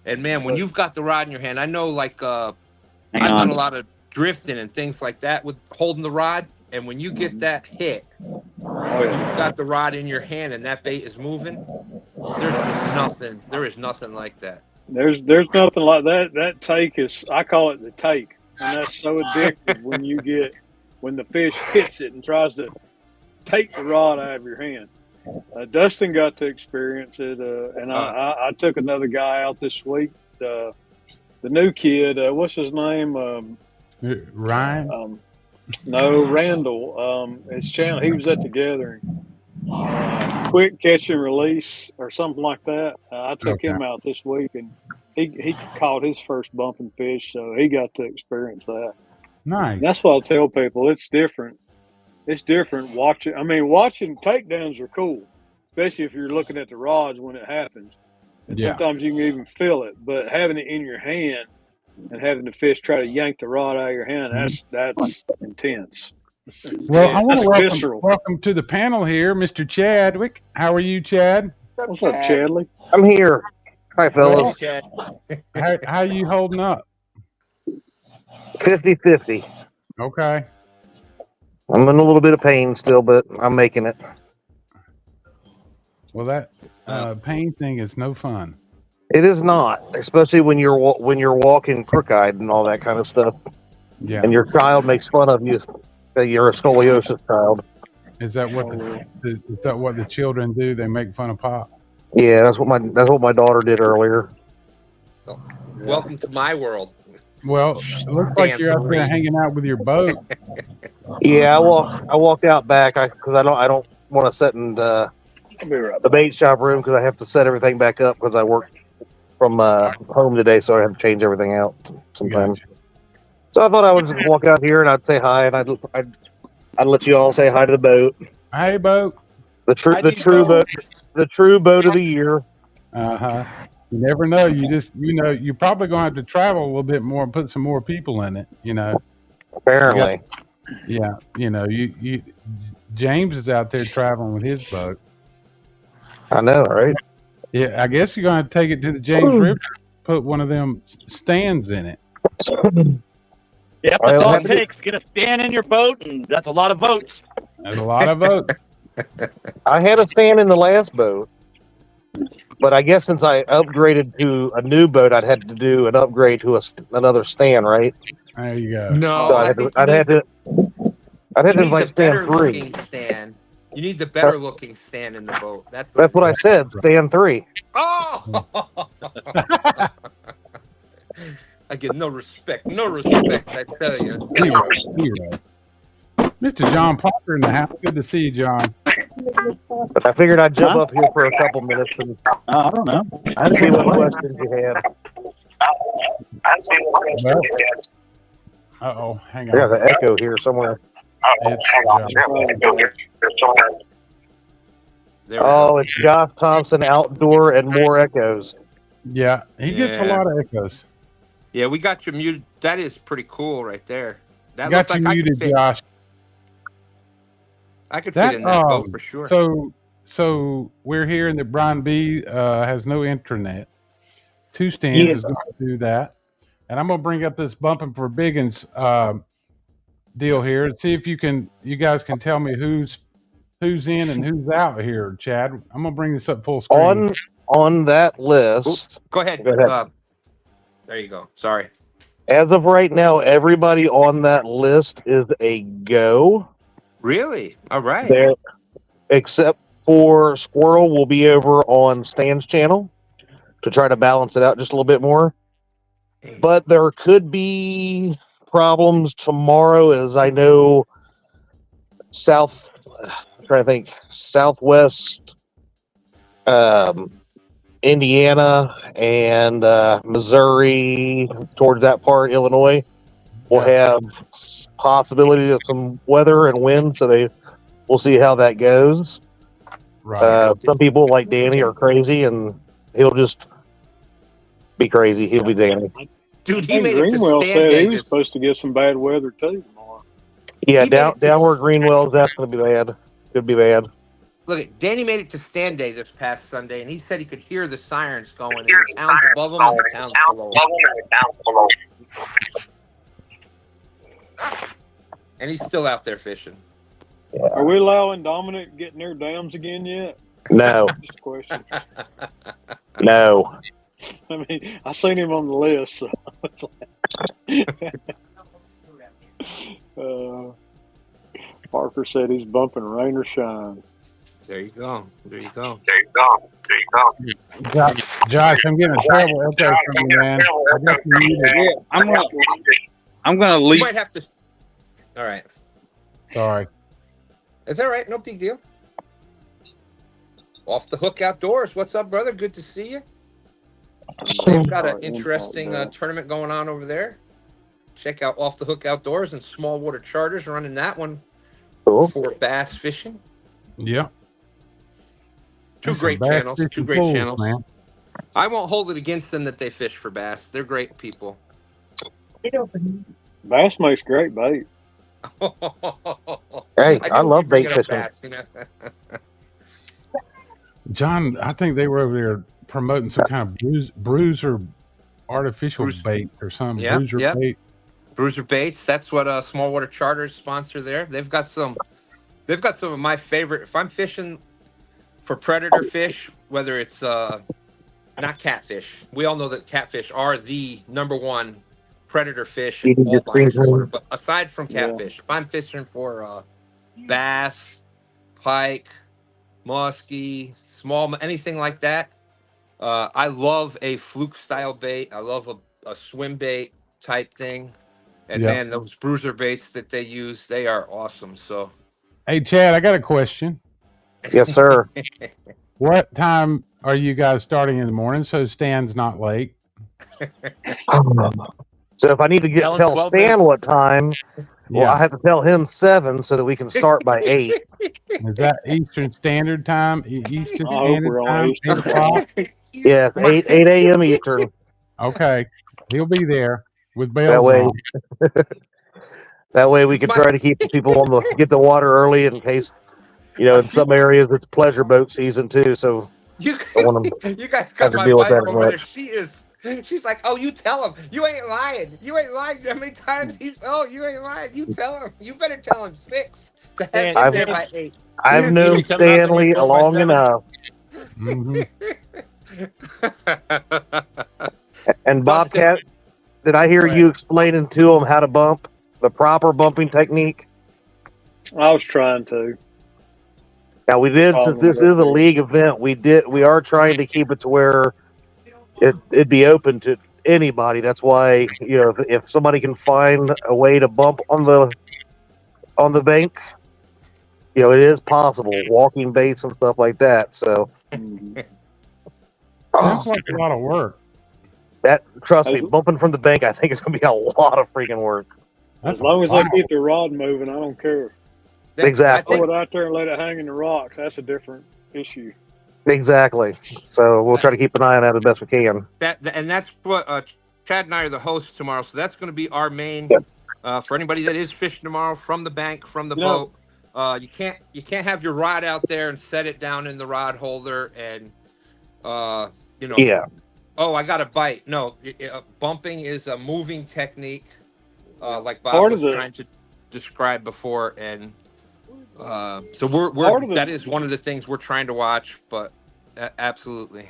B: And man, when you've got the rod in your hand, I know I've done a lot of drifting and things like that with holding the rod. And when you get that hit, when you've got the rod in your hand and that bait is moving, there is nothing like that.
G: There's nothing like that. That take I call it the take. And that's so addictive when the fish hits it and tries to take the rod out of your hand. Dustin got to experience it, and I took another guy out this week. The new kid, what's his name?
A: Ryan?
G: No, Randall. His channel. He was at the gathering. Quick catch and release or something like that. I took him out this week, and he caught his first bumping fish, so he got to experience that.
A: Nice.
G: And that's what I tell people. It's different. It's different watching. I mean, watching takedowns are cool, especially if you're looking at the rods when it happens. And sometimes you can even feel it, but having it in your hand and having the fish try to yank the rod out of your hand, that's intense.
A: Well, I want to welcome to the panel here, Mr. Chadwick. How are you, Chad?
G: What's up, Chadley?
I: I'm here. Hi, fellas.
E: Okay.
A: How you holding up?
I: 50-50.
A: Okay.
I: I'm in a little bit of pain still, but I'm making it.
A: Well, that pain thing is no fun.
I: It is not, especially when you're walking crook-eyed and all that kind of stuff.
A: Yeah.
I: And your child makes fun of you that you're a scoliosis child.
A: Is that what the children do? They make fun of Pop.
I: Yeah, that's what my daughter did earlier.
B: Welcome to my world.
A: Well, it looks like you're out there hanging out with your boat.
I: Yeah, I walked out back because I don't want to sit in the bait shop room because I have to set everything back up because I work from home today, so I have to change everything out sometimes.
A: Gotcha.
I: So I thought I would just walk out here and I'd say hi and I'd let you all say hi to the boat.
A: Hey, boat.
I: The true boat of the year.
A: You never know. You're probably going to have to travel a little bit more and put some more people in it.
I: Apparently.
A: James is out there traveling with his boat.
I: I know, right?
A: Yeah, I guess you're going to take it to the James River, put one of them stands in it.
C: Yep, that's all it takes. Get a stand in your boat, and that's a lot of votes.
A: That's a lot of votes.
I: I had a stand in the last boat, but I guess since I upgraded to a new boat, I'd had to do an upgrade to another stand, right?
A: There you go.
B: No,
I: so I'd had to invite stand 3.
B: You need the better looking stand in the boat. That's
I: what I said. Stand 3.
B: Oh! I get no respect. No respect, I tell you.
A: Hero. Mr. John Parker in the house. Good to see you, John.
I: I figured I'd jump up here for a couple minutes and
C: I don't know.
I: I'd see what questions you had.
A: Uh-oh, hang on.
I: There's an echo here somewhere. It's Josh Thompson outdoor and more echoes.
A: Yeah, he gets a lot of echoes.
B: Yeah, we got you muted. That is pretty cool right there. That
A: got you muted, Josh.
B: I could fit in that boat for sure.
A: So we're hearing that Brian B has no intranet. 2Stans is going to do that. And I'm going to bring up this Bumpin' for Bigguns deal here and see if you guys can tell me who's in and who's out here, Chad. I'm going to bring this up full screen.
I: On that list.
B: Go ahead. There you go. Sorry.
I: As of right now, everybody on that list is a go.
B: Really? All right.
I: Except for Squirrel will be over on Stan's channel to try to balance it out just a little bit more. But there could be problems tomorrow, as I know southwest Indiana and Missouri towards that part, Illinois, will have possibility of some weather and wind, so we'll see how that goes.
A: Right.
I: Some people like Danny are crazy, and he'll just be crazy. He'll be Danny.
B: Dude, he made
G: Greenwell
B: it to
G: said
B: STANday.
G: he was supposed to get some bad weather too tomorrow.
I: Yeah, downward Greenwell's, that's going to be bad. Could be bad.
B: Look, Danny made it to STANday this past Sunday, and he said he could hear the sirens going in the towns above him and the towns below him. And he's still out there fishing.
G: Are we allowing Dominic getting their dams again yet?
I: No.
G: Just a question.
I: No.
G: I mean, I seen him on the list. So Parker said he's bumping rain or shine.
B: There you go. There you go.
H: There you go. There you go.
A: Josh, I'm getting a terrible echo from you, man.
F: I'm gonna leave.
B: You might have to. All right.
A: Sorry.
B: Is that right? No big deal. Off the Hook Outdoors. What's up, brother? Good to see you. They've got an interesting tournament going on over there. Check out Off the Hook Outdoors and Small Water Charters running that one for bass fishing.
A: Yeah.
B: Two great channels. Man. I won't hold it against them that they fish for bass. They're great people.
G: Bass makes great bait.
I: Hey, I love bait fishing.
B: Bass, you know?
A: John, I think they were over there promoting some kind of bruiser artificial bait or something.
B: Yep,
A: Bruiser
B: yep.
A: bait.
B: Bruiser baits. That's what Small Water Charters sponsor there. They've got some of my favorite. If I'm fishing for predator fish, whether it's not catfish, we all know that catfish are the #1 predator fish in all bodies of water. But aside from catfish, if I'm fishing for bass, pike, muskie, small, anything like that, I love a fluke style bait. I love a swim bait type thing. And man, those bruiser baits that they use, they are awesome. So,
A: hey, Chad, I got a question.
I: Yes, sir.
A: What time are you guys starting in the morning so Stan's not late?
I: So if I need to tell Stan what time, well, I have to tell him 7 so that we can start by 8.
A: Is that Eastern Standard Time? Eastern
G: I hope
A: Standard
G: we're on
A: Time?
G: Eastern.
A: 8 o'clock?
I: Yes, 8 a.m. Eastern.
A: Okay, he'll be there with bells
I: That way,
A: on.
I: that way we can try to keep the people on get the water early in case, in some areas it's pleasure boat season too. So
B: you guys
I: have
B: got
I: to
B: my
I: deal with
B: wife
I: that
B: over there.
I: much.
B: She's like, oh, you tell him. You ain't lying. You ain't lying. How many times you ain't lying. You tell him. You better tell him 6 to have get there by 8.
I: I've known Stanley long enough.
A: Mm-hmm.
I: And Bobcat, did I hear you explaining to him how to bump, the proper bumping technique?
G: I was trying to.
I: Now we did, since this is a league event, we are trying to keep it to where it'd be open to anybody. That's why, if somebody can find a way to bump on the bank, it is possible, walking baits and stuff like that. So
A: Sounds like a lot of work.
I: Trust me, bumping from the bank, I think it's going to be a lot of freaking work.
G: As long as they keep the rod moving, I don't care.
I: Exactly.
G: Throw it out there and let it hang in the rocks. That's a different issue.
I: Exactly. So we'll try to keep an eye on that as best we can.
B: And that's what Chad and I are the hosts tomorrow. So that's going to be our main for anybody that is fishing tomorrow from the bank, from the boat. You can't have your rod out there and set it down in the rod holder and oh, I got a bite. No, bumping is a moving technique, like Bob was trying to describe before, and so that is one of the things we're trying to watch. But absolutely,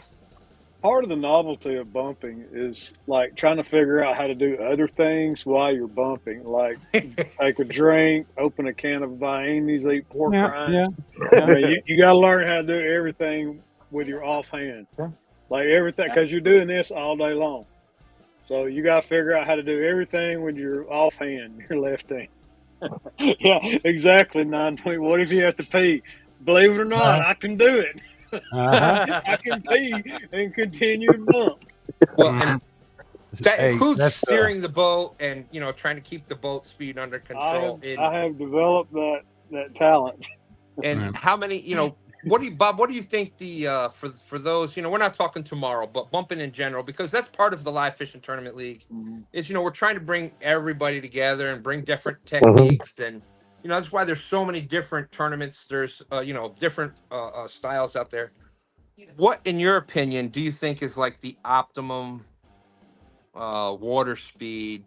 G: part of the novelty of bumping is like trying to figure out how to do other things while you're bumping, like take a drink, open a can of Viennese, eat pork rinds. I mean, you got to learn how to do everything with your offhand. Like everything, because you're doing this all day long. So you got to figure out how to do everything with your offhand, your left hand. Yeah, exactly, 920. What if you have to pee? Believe it or not, I can do it. I can pee and continue to bump.
B: Well, and that includes steering the boat and, trying to keep the boat speed under control.
G: I have developed that talent.
B: And how many, Bob, what do you think for those, we're not talking tomorrow, but bumping in general, because that's part of the Live Fishing Tournament League is, we're trying to bring everybody together and bring different techniques. And, that's why there's so many different tournaments. There's, different styles out there. What, in your opinion, do you think is like the optimum water speed,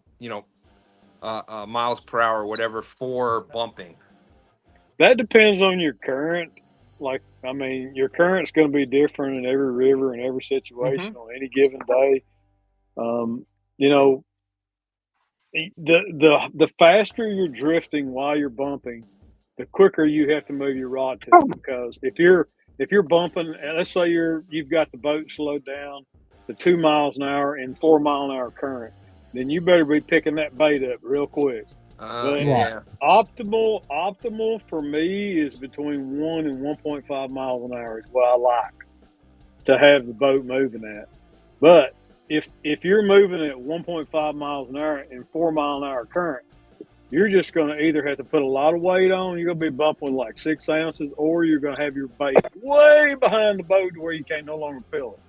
B: miles per hour, or whatever, for bumping?
G: That depends on your current. Like, I mean, your current's going to be different in every river and every situation on any given day. The faster you're drifting while you're bumping, the quicker you have to move your rod to. Because if you're bumping, let's say you've got the boat slowed down to 2 miles an hour and 4 mile an hour current, then you better be picking that bait up real quick. Optimal for me is between 1 and 1.5 miles an hour is what I like to have the boat moving at. But if you're moving at 1.5 miles an hour and 4 mile an hour current, you're just going to either have to put a lot of weight on, you're going to be bumping like 6 ounces, or you're going to have your bait way behind the boat to where you can't no longer feel it.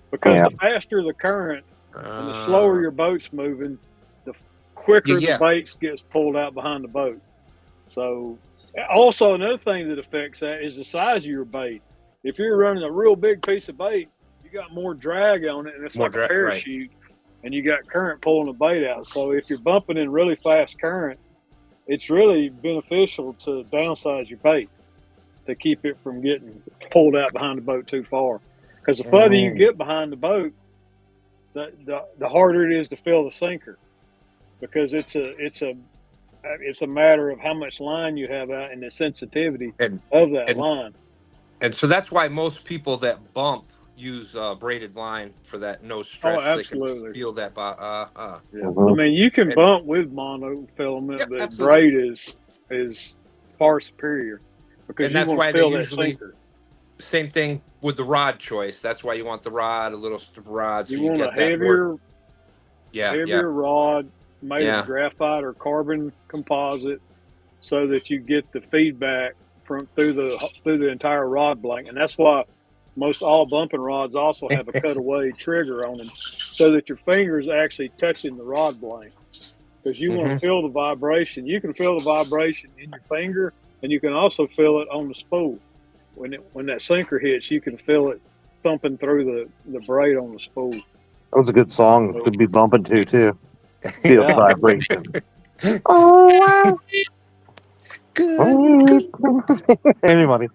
G: Because the faster the current and the slower your boat's moving, the quicker the bait gets pulled out behind the boat. So also another thing that affects that is the size of your bait. If you're running a real big piece of bait, you got more drag on it, and it's
B: More
G: like a
B: drag, right.
G: parachute, and you got current pulling the bait out. So if you're bumping in really fast current, it's really beneficial to downsize your bait to keep it from getting pulled out behind the boat too far. Because the further you get behind the boat, the harder it is to fill the sinker, because it's a matter of how much line you have out and the sensitivity of that line.
B: And so that's why most people that bump use braided line for that no stretch.
G: Oh, absolutely.
B: They can feel that.
G: I mean, you can bump with monofilament, but braid is far superior, because
B: and that's
G: you want
B: why
G: to feel
B: they
G: that
B: usually
G: sinker.
B: Same thing with the rod choice. That's why you want the rod, a little rod. So
G: You
B: you
G: want
B: get
G: a
B: that
G: heavier,
B: heavier
G: rod made of graphite or carbon composite, so that you get the feedback from through the entire rod blank. And that's why most all bumping rods also have a cutaway trigger on them, so that your fingers actually touching the rod blank, because you want to feel the vibration. You can feel the vibration in your finger, and you can also feel it on the spool. When that sinker hits, you can feel it thumping through the braid on the spool.
I: That was a good song. Could be bumping too. Feel the vibration. Oh wow. Anybody?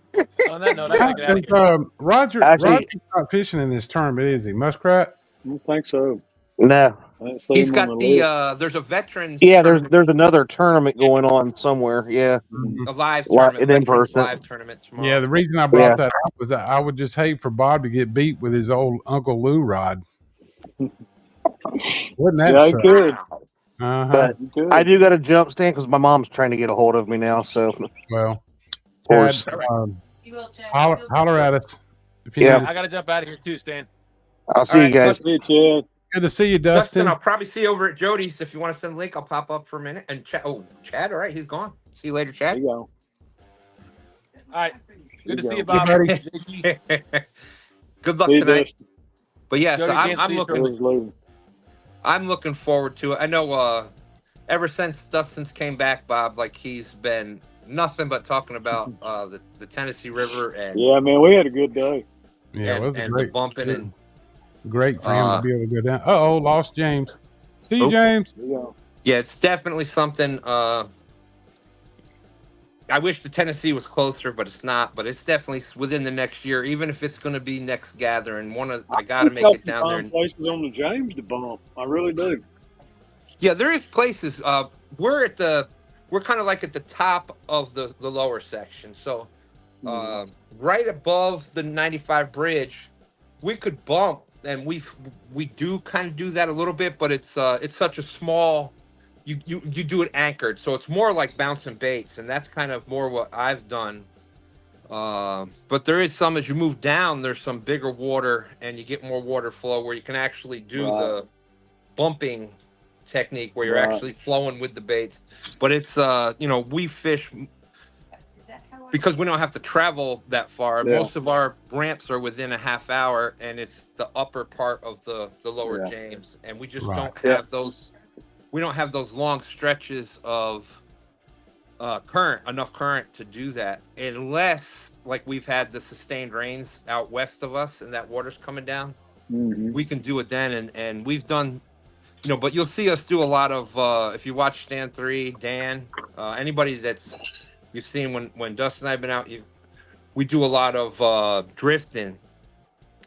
E: On that note, I gotta get out of here.
A: Roger's not fishing in this tournament, is he? Muskrat?
G: I don't think so.
I: No.
B: He's got there's a veterans.
I: Yeah, there's another tournament going on somewhere. Yeah.
B: A live tournament,
I: in person.
B: live tournament tomorrow.
A: Yeah, the reason I brought that up was that I would just hate for Bob to get beat with his old Uncle Lou rod. Wouldn't that suck?
G: Good.
I: But I do got a jump stand because my mom's trying to get a hold of me now. So,
A: well,
I: Chad,
A: holler at us.
E: I gotta jump out of here too, Stan.
I: I'll see you guys.
A: Good to see you, Dustin.
B: I'll probably see you over at Jody's. If you want to send a link, I'll pop up for a minute. And Chad, Chad, all right, he's gone. See you later, Chad.
G: There you go.
E: All right. Good to see you, Bob.
B: Good luck tonight. But yeah, so I'm looking forward to it. I know ever since Dustin's came back, Bob, like he's been nothing but talking about the Tennessee River. And
G: yeah, man, we had a good day.
A: Yeah, it was great.
B: The bumping and
A: great for him to be able to go down. Lost James. See you, James.
B: Yeah, it's definitely something. I wish the Tennessee was closer, but it's not. But it's definitely within the next year, even if it's going to be next gathering. I got to make it down there.
G: Places on the James to bump. I really do.
B: Yeah, there is places. We're kind of like at the top of the lower section. So right above the 95 bridge, we could bump, and we do kind of do that a little bit, but it's such a small. You do it anchored, so it's more like bouncing baits, and that's kind of more what I've done. But there is some, as you move down, there's some bigger water, and you get more water flow where you can actually do the bumping technique where you're actually flowing with the baits. But it's we fish because we don't have to travel that far. Most of our ramps are within a half hour, and it's the upper part of the lower James, and we just don't have those. We don't have those long stretches of enough current to do that, unless like we've had the sustained rains out west of us and that water's coming down. We can do it then, and we've done, but you'll see us do a lot of, if you watch Stand 3, Dan, anybody that's you've seen when Dustin and I have been out, we do a lot of drifting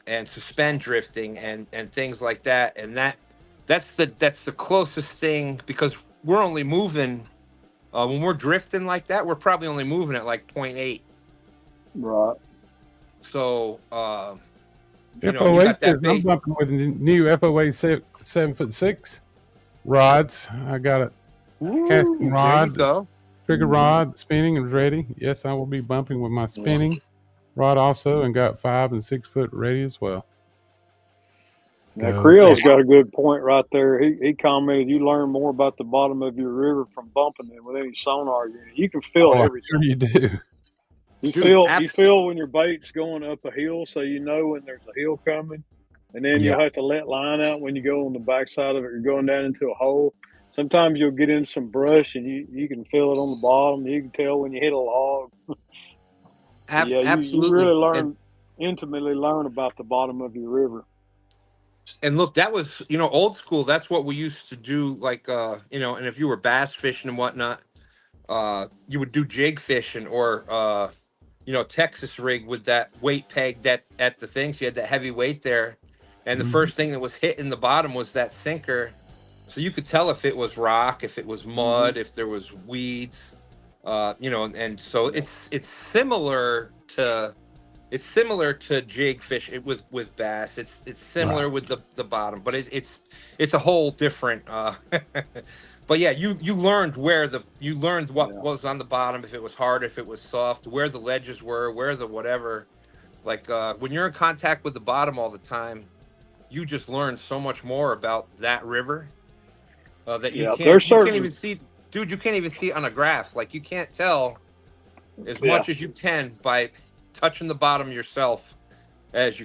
B: and suspend drifting and things like that, and that's the closest thing, because we're only moving when we're drifting like that, we're probably only moving at like 0.8.
G: Right.
B: So
A: FOA says I'm bumping with new FOA 7'6" rods. I got a casting rod, trigger rod, spinning and ready. Yes, I will be bumping with my spinning rod also, and got 5 and 6 foot ready as well.
G: Now, Creel's got a good point right there. He commented, you learn more about the bottom of your river from bumping than with any sonar unit. You can feel everything.
A: Sure you do.
G: You feel when your bait's going up a hill, so you know when there's a hill coming. And then you'll have to let line out when you go on the backside of it. You're going down into a hole. Sometimes you'll get in some brush, and you can feel it on the bottom. You can tell when you hit a log.
B: Absolutely.
G: You really learn. intimately learn about the bottom of your river.
B: And look, that was, old school. That's what we used to do. Like, and if you were bass fishing and whatnot, you would do jig fishing or, Texas rig with that weight pegged at the thing. So you had that heavy weight there. And the first thing that was hitting the bottom was that sinker. So you could tell if it was rock, if it was mud, if there was weeds, and so it's similar to jig fish with bass. It's similar with the bottom, but it's a whole different. But yeah, you learned what was on the bottom, if it was hard, if it was soft, where the ledges were, where the whatever. Like when you're in contact with the bottom all the time, you just learn so much more about that river that you can't even see, dude. You can't even see it on a graph. Like you can't tell as much as you can by touching the bottom yourself. As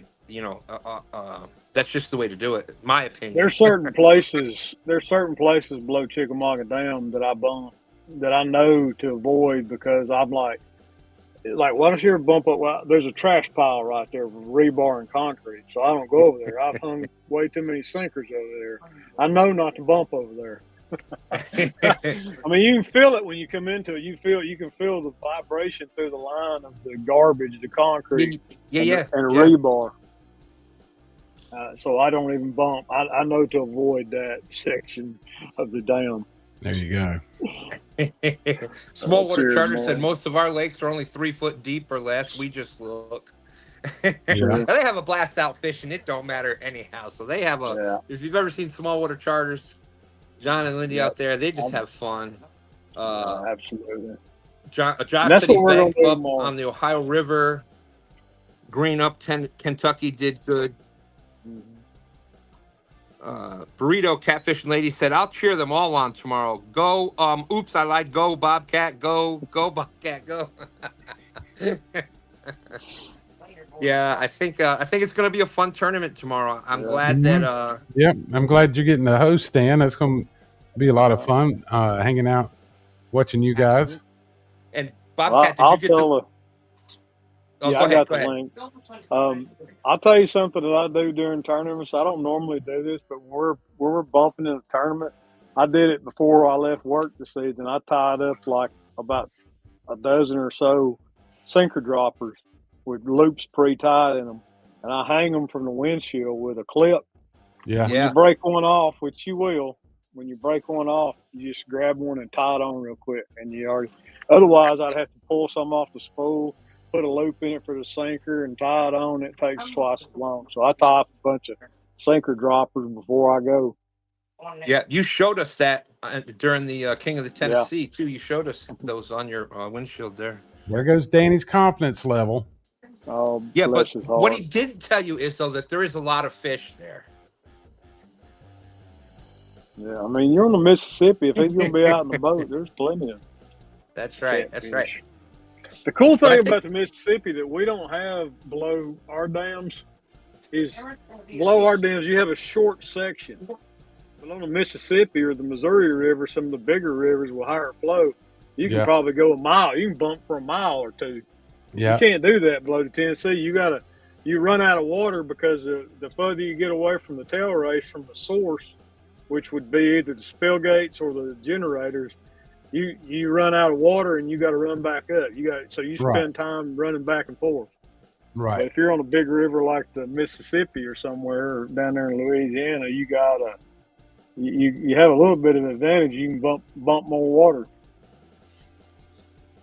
B: that's just the way to do it, in my opinion.
G: There's certain places below Chickamauga Dam that I bump that I know to avoid because I'm like, why don't you ever bump up? Well, there's a trash pile right there with rebar and concrete, so I don't go over there. I've hung way too many sinkers over there. I know not to bump over there. I mean, you can feel it when you come into it. You can feel the vibration through the line of the garbage, the concrete, and rebar. So I don't even bump. I know to avoid that section of the dam.
A: There you go.
B: Small Water Charter said most of our lakes are only 3 foot deep or less. We just look. They have a blast out fishing. It don't matter anyhow. So they have if you've ever seen Small Water Charters, John and Lindy out there, they just have fun.
G: Absolutely.
B: Josh said he banked up on the Ohio River. Green Up Kentucky did good. Burrito Catfish Lady said, I'll cheer them all on tomorrow. Go, oops, I lied. Go, Bobcat. Go, Bobcat, go. Yeah, I think it's going to be a fun tournament tomorrow. I'm glad that.
A: I'm glad you're getting the host, Stan. That's going to be a lot of fun hanging out, watching you guys.
B: And Bobcat, did you get the...
G: I got the link. I'll tell you something that I do during tournaments. I don't normally do this, but when we're bumping in a tournament, I did it before I left work this season. I tied up like about a dozen or so sinker droppers with loops pre-tied in them, and I hang them from the windshield with a clip.
A: Yeah.
G: When you break one off, which you will, when you break one off, you just grab one and tie it on real quick, and you already. Otherwise, I'd have to pull some off the spool, put a loop in it for the sinker, and tie it on. It takes twice as long. So I tie up a bunch of sinker droppers before I go.
B: Yeah, you showed us that during the King of the Tennessee too. You showed us those on your windshield there.
A: There goes Danny's confidence level.
G: Oh,
B: yeah, but what he didn't tell you is though that there is a lot of fish there.
G: Yeah, I mean, you're on the Mississippi. If he's going to be out in the boat, there's plenty of.
B: That's right. That's right.
G: The cool thing about the Mississippi that we don't have below our dams is below our dams you have a short section. But on the Mississippi or the Missouri River, some of the bigger rivers with higher flow, you can probably go a mile. You can bump for a mile or two. Yeah. You can't do that below the Tennessee. You run out of water because the further you get away from the tail race from the source, which would be either the spill gates or the generators, you run out of water and you got to run back up. So you spend time running back and forth.
A: Right.
G: But if you're on a big river like the Mississippi or somewhere or down there in Louisiana, you have a little bit of an advantage. You can bump more water.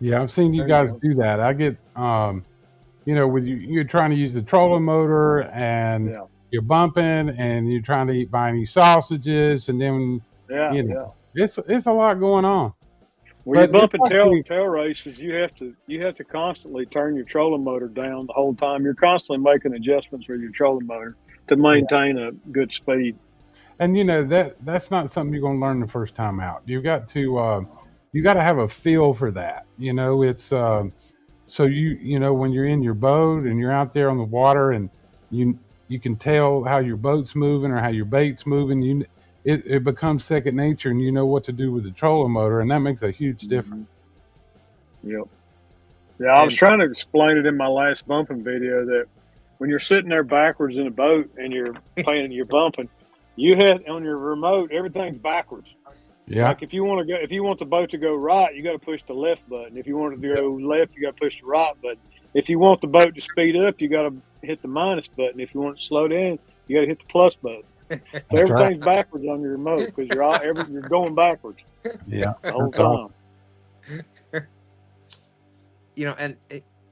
A: Yeah, I've seen you guys do that. I get, with you're trying to use the trolling motor and you're bumping and you're trying to buy any sausages and then it's a lot going on.
G: When you're bumping tail races, you have to constantly turn your trolling motor down the whole time. You're constantly making adjustments with your trolling motor to maintain a good speed.
A: And that's not something you're going to learn the first time out. You got to have a feel for that. It's so when you're in your boat and you're out there on the water and you can tell how your boat's moving or how your bait's moving. It becomes second nature, and you know what to do with the trolling motor, and that makes a huge difference.
G: Yep. Yeah, I was trying to explain it in my last bumping video that when you're sitting there backwards in a boat and you're playing, you're bumping, you hit on your remote, everything's backwards.
A: Yeah.
G: Like if you want the boat to go right, you got to push the left button. If you want it to go left, you got to push the right button. If you want the boat to speed up, you got to hit the minus button. If you want it to slow down, you got to hit the plus button. So everything's backwards on your remote because you're going backwards.
A: Yeah.
G: The whole time.
B: You know, and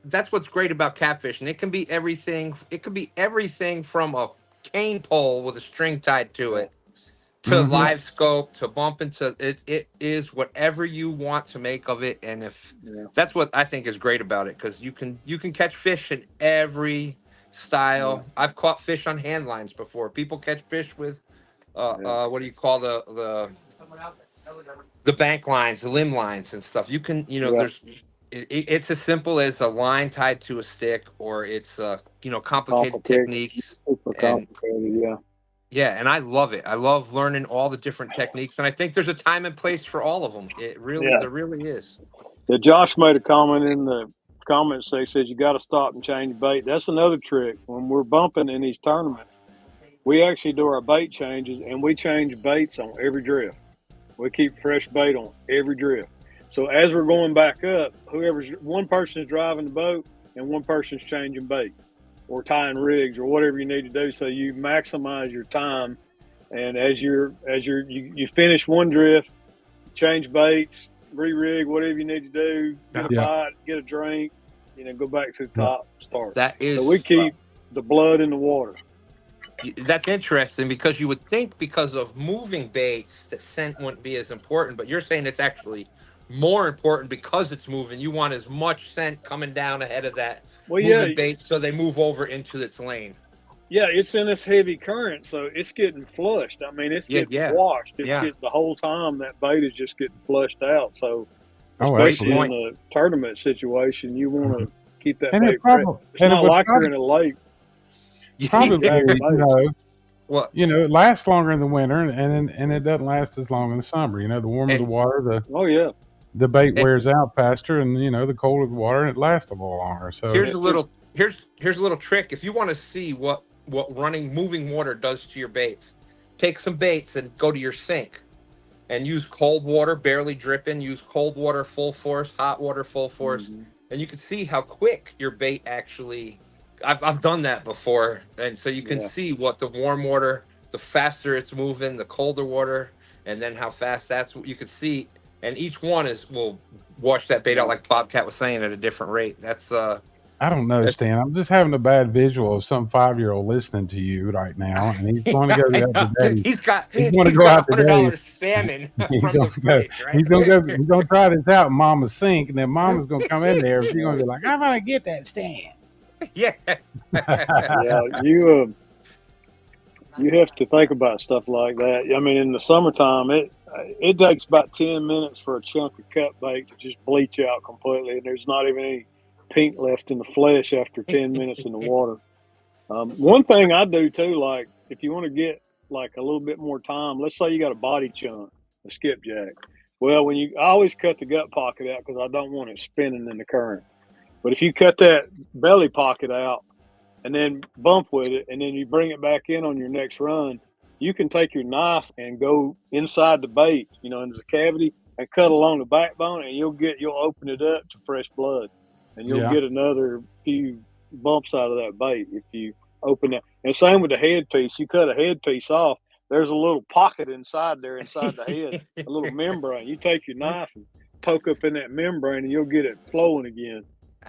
B: that's what's great about catfishing. It can be everything. It could be everything from a cane pole with a string tied to it, to live scope, to bumping, to it is whatever you want to make of it. And if that's what I think is great about it, because you can catch fish in every style. I've caught fish on hand lines before. People catch fish with what do you call the bank lines, the limb lines and stuff. You can, there's it's as simple as a line tied to a stick, or it's complicated techniques.
G: Super complicated,
B: yeah, and I love it. I love learning all the different techniques, and I think there's a time and place for all of them. There really is.
G: Yeah, Josh made a comment in the comment section, says you got to stop and change bait. That's another trick. When we're bumping in these tournaments, we actually do our bait changes, and we change baits on every drift. We keep fresh bait on every drift. So as we're going back up, one person is driving the boat and one person's changing bait or tying rigs or whatever you need to do. So you maximize your time. And as you finish one drift, change baits, re-rig, whatever you need to do, get a bite, get a drink, go back to the top, start. So we keep the blood in the water.
B: That's interesting, because you would think because of moving baits that scent wouldn't be as important, but you're saying it's actually more important because it's moving. You want as much scent coming down ahead of that moving bait, so they move over into its lane.
G: Yeah, it's in this heavy current, so it's getting flushed. I mean, it's getting washed. It's getting, the whole time that bait is just getting flushed out. So, especially in a tournament situation, you want to keep that bait fresh. It's not like you're in a lake.
A: Probably, it lasts longer in the winter, and it doesn't last as long in the summer. The warmer the water, the bait wears out faster, and the colder the water, and it lasts a little longer. So
B: here's a little trick. If you want to see what moving water does to your baits, take some baits and go to your sink and use cold water, barely dripping. Use cold water full force, hot water full force, and you can see how quick your bait actually. I've done that before, and so you can see what the warm water, the faster it's moving, the colder water, and then how fast you can see. And each one will wash that bait out, like Bobcat was saying, at a different rate. That's
A: I don't know, Stan. I'm just having a bad visual of some 5-year-old listening to you right now, and he's going to go out today.
B: He's going to go out $100 salmon from the fridge, right?
A: He's going to try this out in Mama's sink, and then Mama's going to come in there, and she's going to be like, "I'm going to get that Stan."
B: Yeah.
G: You have to think about stuff like that. I mean, in the summertime, it takes about 10 minutes for a chunk of cut bait to just bleach out completely, and there's not even any pink left in the flesh after 10 minutes in the water. One thing I do too, like if you want to get like a little bit more time, let's say you got a body chunk, a skipjack. Well, I always cut the gut pocket out because I don't want it spinning in the current. But if you cut that belly pocket out and then bump with it, and then you bring it back in on your next run, you can take your knife and go inside the bait, into the cavity, and cut along the backbone, and you'll open it up to fresh blood, and you'll get another few bumps out of that bait if you open that. And same with the headpiece. You cut a headpiece off, there's a little pocket inside there, inside the head, a little membrane. You take your knife and poke up in that membrane, and you'll get it flowing again.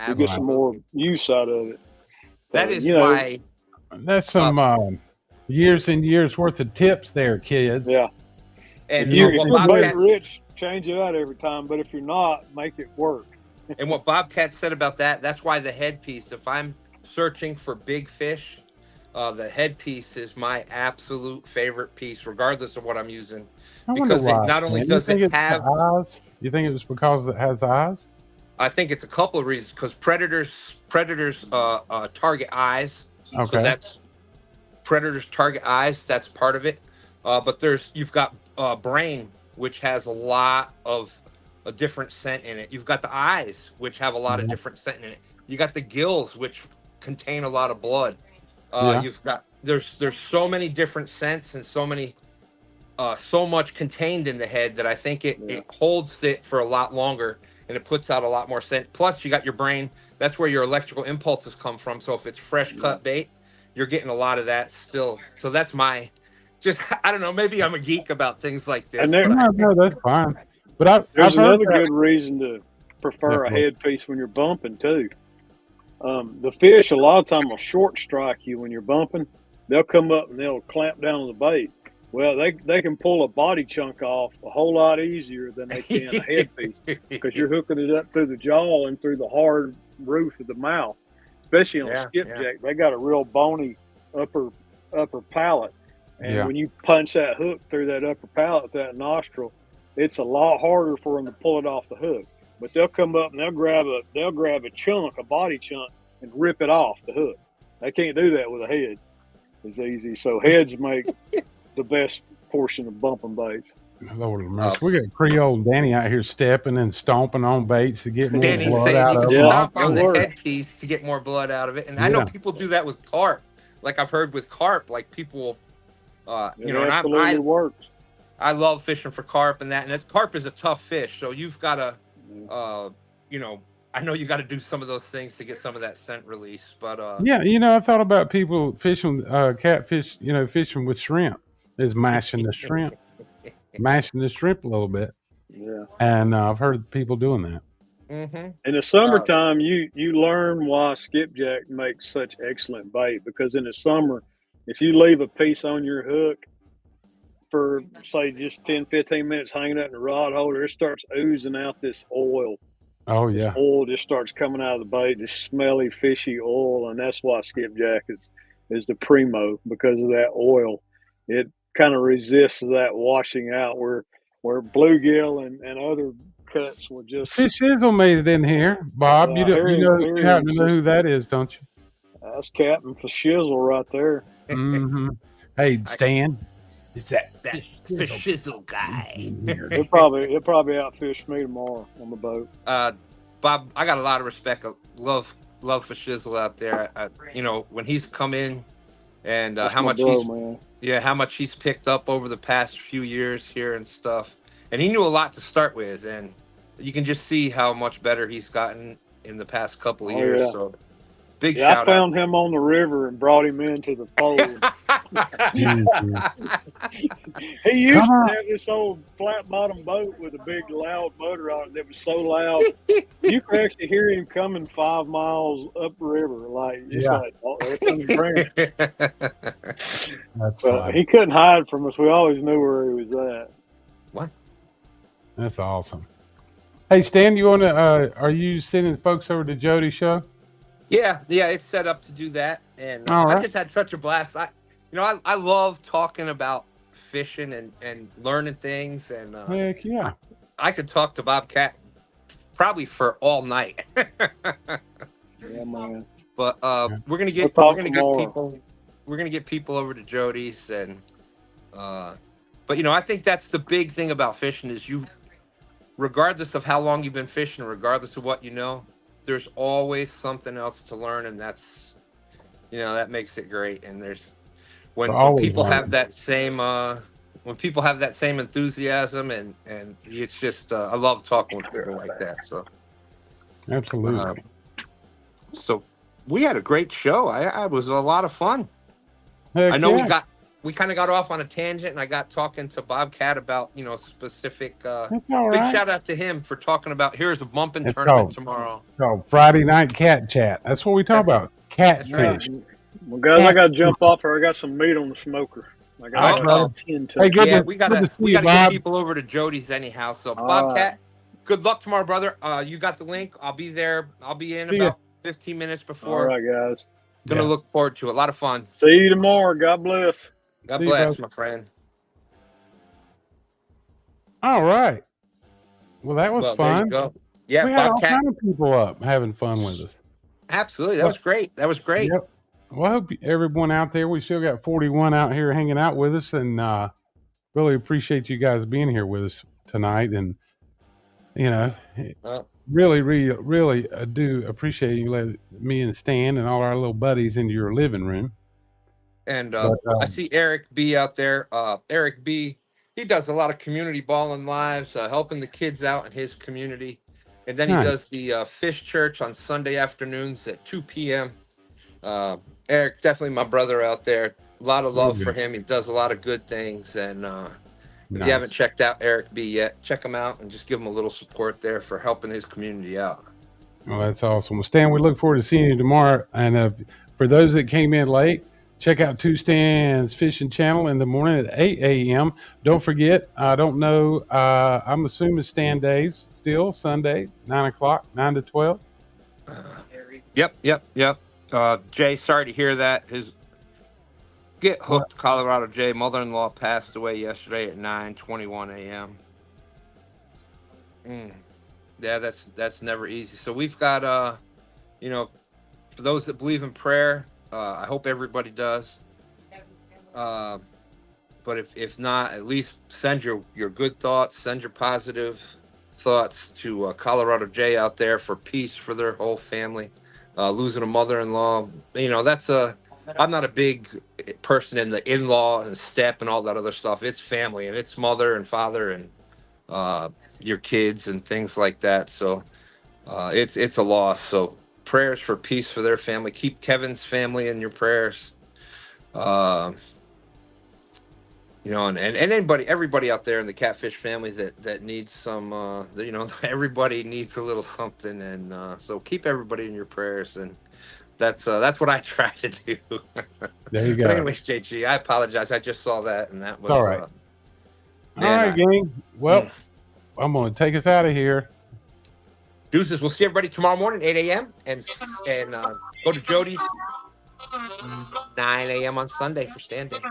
G: You get some more use out of it.
B: That is why.
A: That's some years and years worth of tips there, kids.
G: Yeah.
B: And
G: if you're rich, change it out every time. But if you're not, make it work.
B: And what Bobcat said about that's why the headpiece, if I'm searching for big fish, the headpiece is my absolute favorite piece, regardless of what I'm using. Because not only does it have
A: eyes. You think it was because it has eyes?
B: I think it's a couple of reasons, because predators target eyes.
A: Okay.
B: So that's predators target eyes. That's part of it. But you've got brain, which has a lot of a different scent in it. You've got the eyes, which have a lot of different scent in it. You got the gills, which contain a lot of blood. You've got there's so many different scents and so many so much contained in the head that I think it holds it for a lot longer and it puts out a lot more scent. Plus, you got your brain. That's where your electrical impulses come from. So if it's fresh cut bait, you're getting a lot of that still. So that's my I don't know. Maybe I'm a geek about things like this.
G: And
A: no, that's fine. But
G: there's another good reason to prefer a headpiece when you're bumping too. The fish a lot of time will short strike you when you're bumping. They'll come up and they'll clamp down on the bait. Well, they can pull a body chunk off a whole lot easier than they can a headpiece because you're hooking it up through the jaw and through the hard roof of the mouth. Especially on skipjack, they got a real bony upper palate, and when you punch that hook through that upper palate, that nostril, it's a lot harder for them to pull it off the hook. But they'll come up and they'll grab a chunk, a body chunk, and rip it off the hook. They can't do that with a head as easy. So heads make the best portion of bumping baits.
A: Lord of mercy. We got Creole Danny out here stepping and stomping on baits to get more
B: Danny's
A: blood
B: saying
A: out
B: you
A: of
B: can
A: them.
B: stomp on the headpiece to get more blood out of it. And I know people do that with carp. Like I've heard with carp, like people you know, and
G: works.
B: I love fishing for carp and that. And carp is a tough fish. So you've got to you know, I know you got to do some of those things to get some of that scent release, but
A: yeah, you know, I thought about people fishing catfish, you know, fishing with shrimp is mashing the shrimp a little bit.
G: Yeah,
A: and I've heard people doing that.
G: In the summertime, you learn why skipjack makes such excellent bait, because in the summer, if you leave a piece on your hook for say just 10-15 minutes hanging out in the rod holder, it starts oozing out this oil.
A: Oh
G: this oil just starts coming out of the bait, this smelly, fishy oil, and that's why skipjack is the primo, because of that oil. It kind of resists that washing out where bluegill and other cuts will just.
A: Fish Shizzle made it in here, Bob. You happen to know who that is, don't you?
G: That's Captain for Shizzle right there.
A: Hey, Stan. It's that
B: Fish Shizzle guy.
G: He'll probably outfish me tomorrow on the boat.
B: Bob, I got a lot of respect, love for Shizzle out there. You know, when he's come in and how much he's picked up over the past few years here and stuff. And he knew a lot to start with, and you can just see how much better he's gotten in the past couple of years.
G: Yeah.
B: So big shout out.
G: I found him on the river and brought him into the fold. He used to have this old flat bottom boat with a big loud motor on it that was so loud you could actually hear him coming 5 miles upriver, like oh, there comes Brand. He couldn't hide from us. We always knew where he was at.
B: What?
A: That's awesome. Hey Stan, you want to? Are you sending folks over to Jody's show?
B: Yeah, it's set up to do that, and I just had such a blast. I love talking about fishing and learning things, and
A: heck yeah,
B: I could talk to Bobcat probably for all night.
G: Yeah, man.
B: But we're gonna get people over to Jody's, and but I think that's the big thing about fishing is regardless of how long you've been fishing, regardless of what you know, there's always something else to learn, and that's that makes it great. And when people have that same enthusiasm, and it's just I love talking with people like that. So
A: absolutely.
B: So we had a great show. I was a lot of fun.
A: Heck
B: I know
A: yeah.
B: we kind of got off on a tangent, and I got talking to Bobcat about specific. Big shout out to him for talking about here's a bumping tournament tomorrow.
A: Friday night cat chat. That's what we talk about. Catfish.
G: Well, guys, I got to jump off here. I got some meat on the smoker. I got
B: we got to get people over to Jody's anyhow. So Bobcat, good luck tomorrow, brother. You got the link. I'll be there. I'll be in about 15 minutes before.
G: All right, guys.
B: Gonna look forward to it. A lot of fun.
G: See you tomorrow. God bless.
B: God bless, my friend.
A: All right. Well, that was fun.
B: There you go. Yeah,
A: we had
B: Bobcat.
A: all kind of people up having fun with us.
B: Absolutely. That was great.
A: Yep. Well, I hope everyone out there, we still got 41 out here hanging out with us, and really appreciate you guys being here with us tonight. And, really, really do appreciate you letting me and Stan and all our little buddies into your living room.
B: And
A: But,
B: I see Eric B out there. Eric B, he does a lot of community balling lives, helping the kids out in his community. And then he
A: Nice.
B: does the Fish Church on Sunday afternoons at 2 p.m. Eric, definitely my brother out there. A lot of love for him. He does a lot of good things. And if you haven't checked out Eric B yet, check him out and just give him a little support there for helping his community out.
A: Well, that's awesome. Well, Stan, we look forward to seeing you tomorrow. And for those that came in late, check out 2Stans Fishing Channel in the morning at 8 a.m. Don't forget, I don't know, I'm assuming STANdays still, Sunday, 9 o'clock, 9 to 12.
B: Yep. Jay, sorry to hear that. His Get Hooked Colorado Jay mother-in-law passed away yesterday at 9:21 a.m. Yeah, that's never easy. So we've got for those that believe in prayer, I hope everybody does. But if not, at least send your good thoughts, send your positive thoughts to Colorado Jay out there for peace for their whole family. Losing a mother-in-law, I'm not a big person in the in-law and step and all that other stuff. It's family and it's mother and father and your kids and things like that. So it's a loss. So prayers for peace for their family. Keep Kevin's family in your prayers. And everybody out there in the catfish family that needs some, everybody needs a little something, and so keep everybody in your prayers, and that's what I try to do.
A: There you go.
B: But anyways, JG, I apologize. I just saw that, and that was
A: all right. All right, gang. Well, I'm going to take us out of here.
B: Deuces. We'll see everybody tomorrow morning, 8 a.m. and go to Jody's 9 a.m. on Sunday for STANday.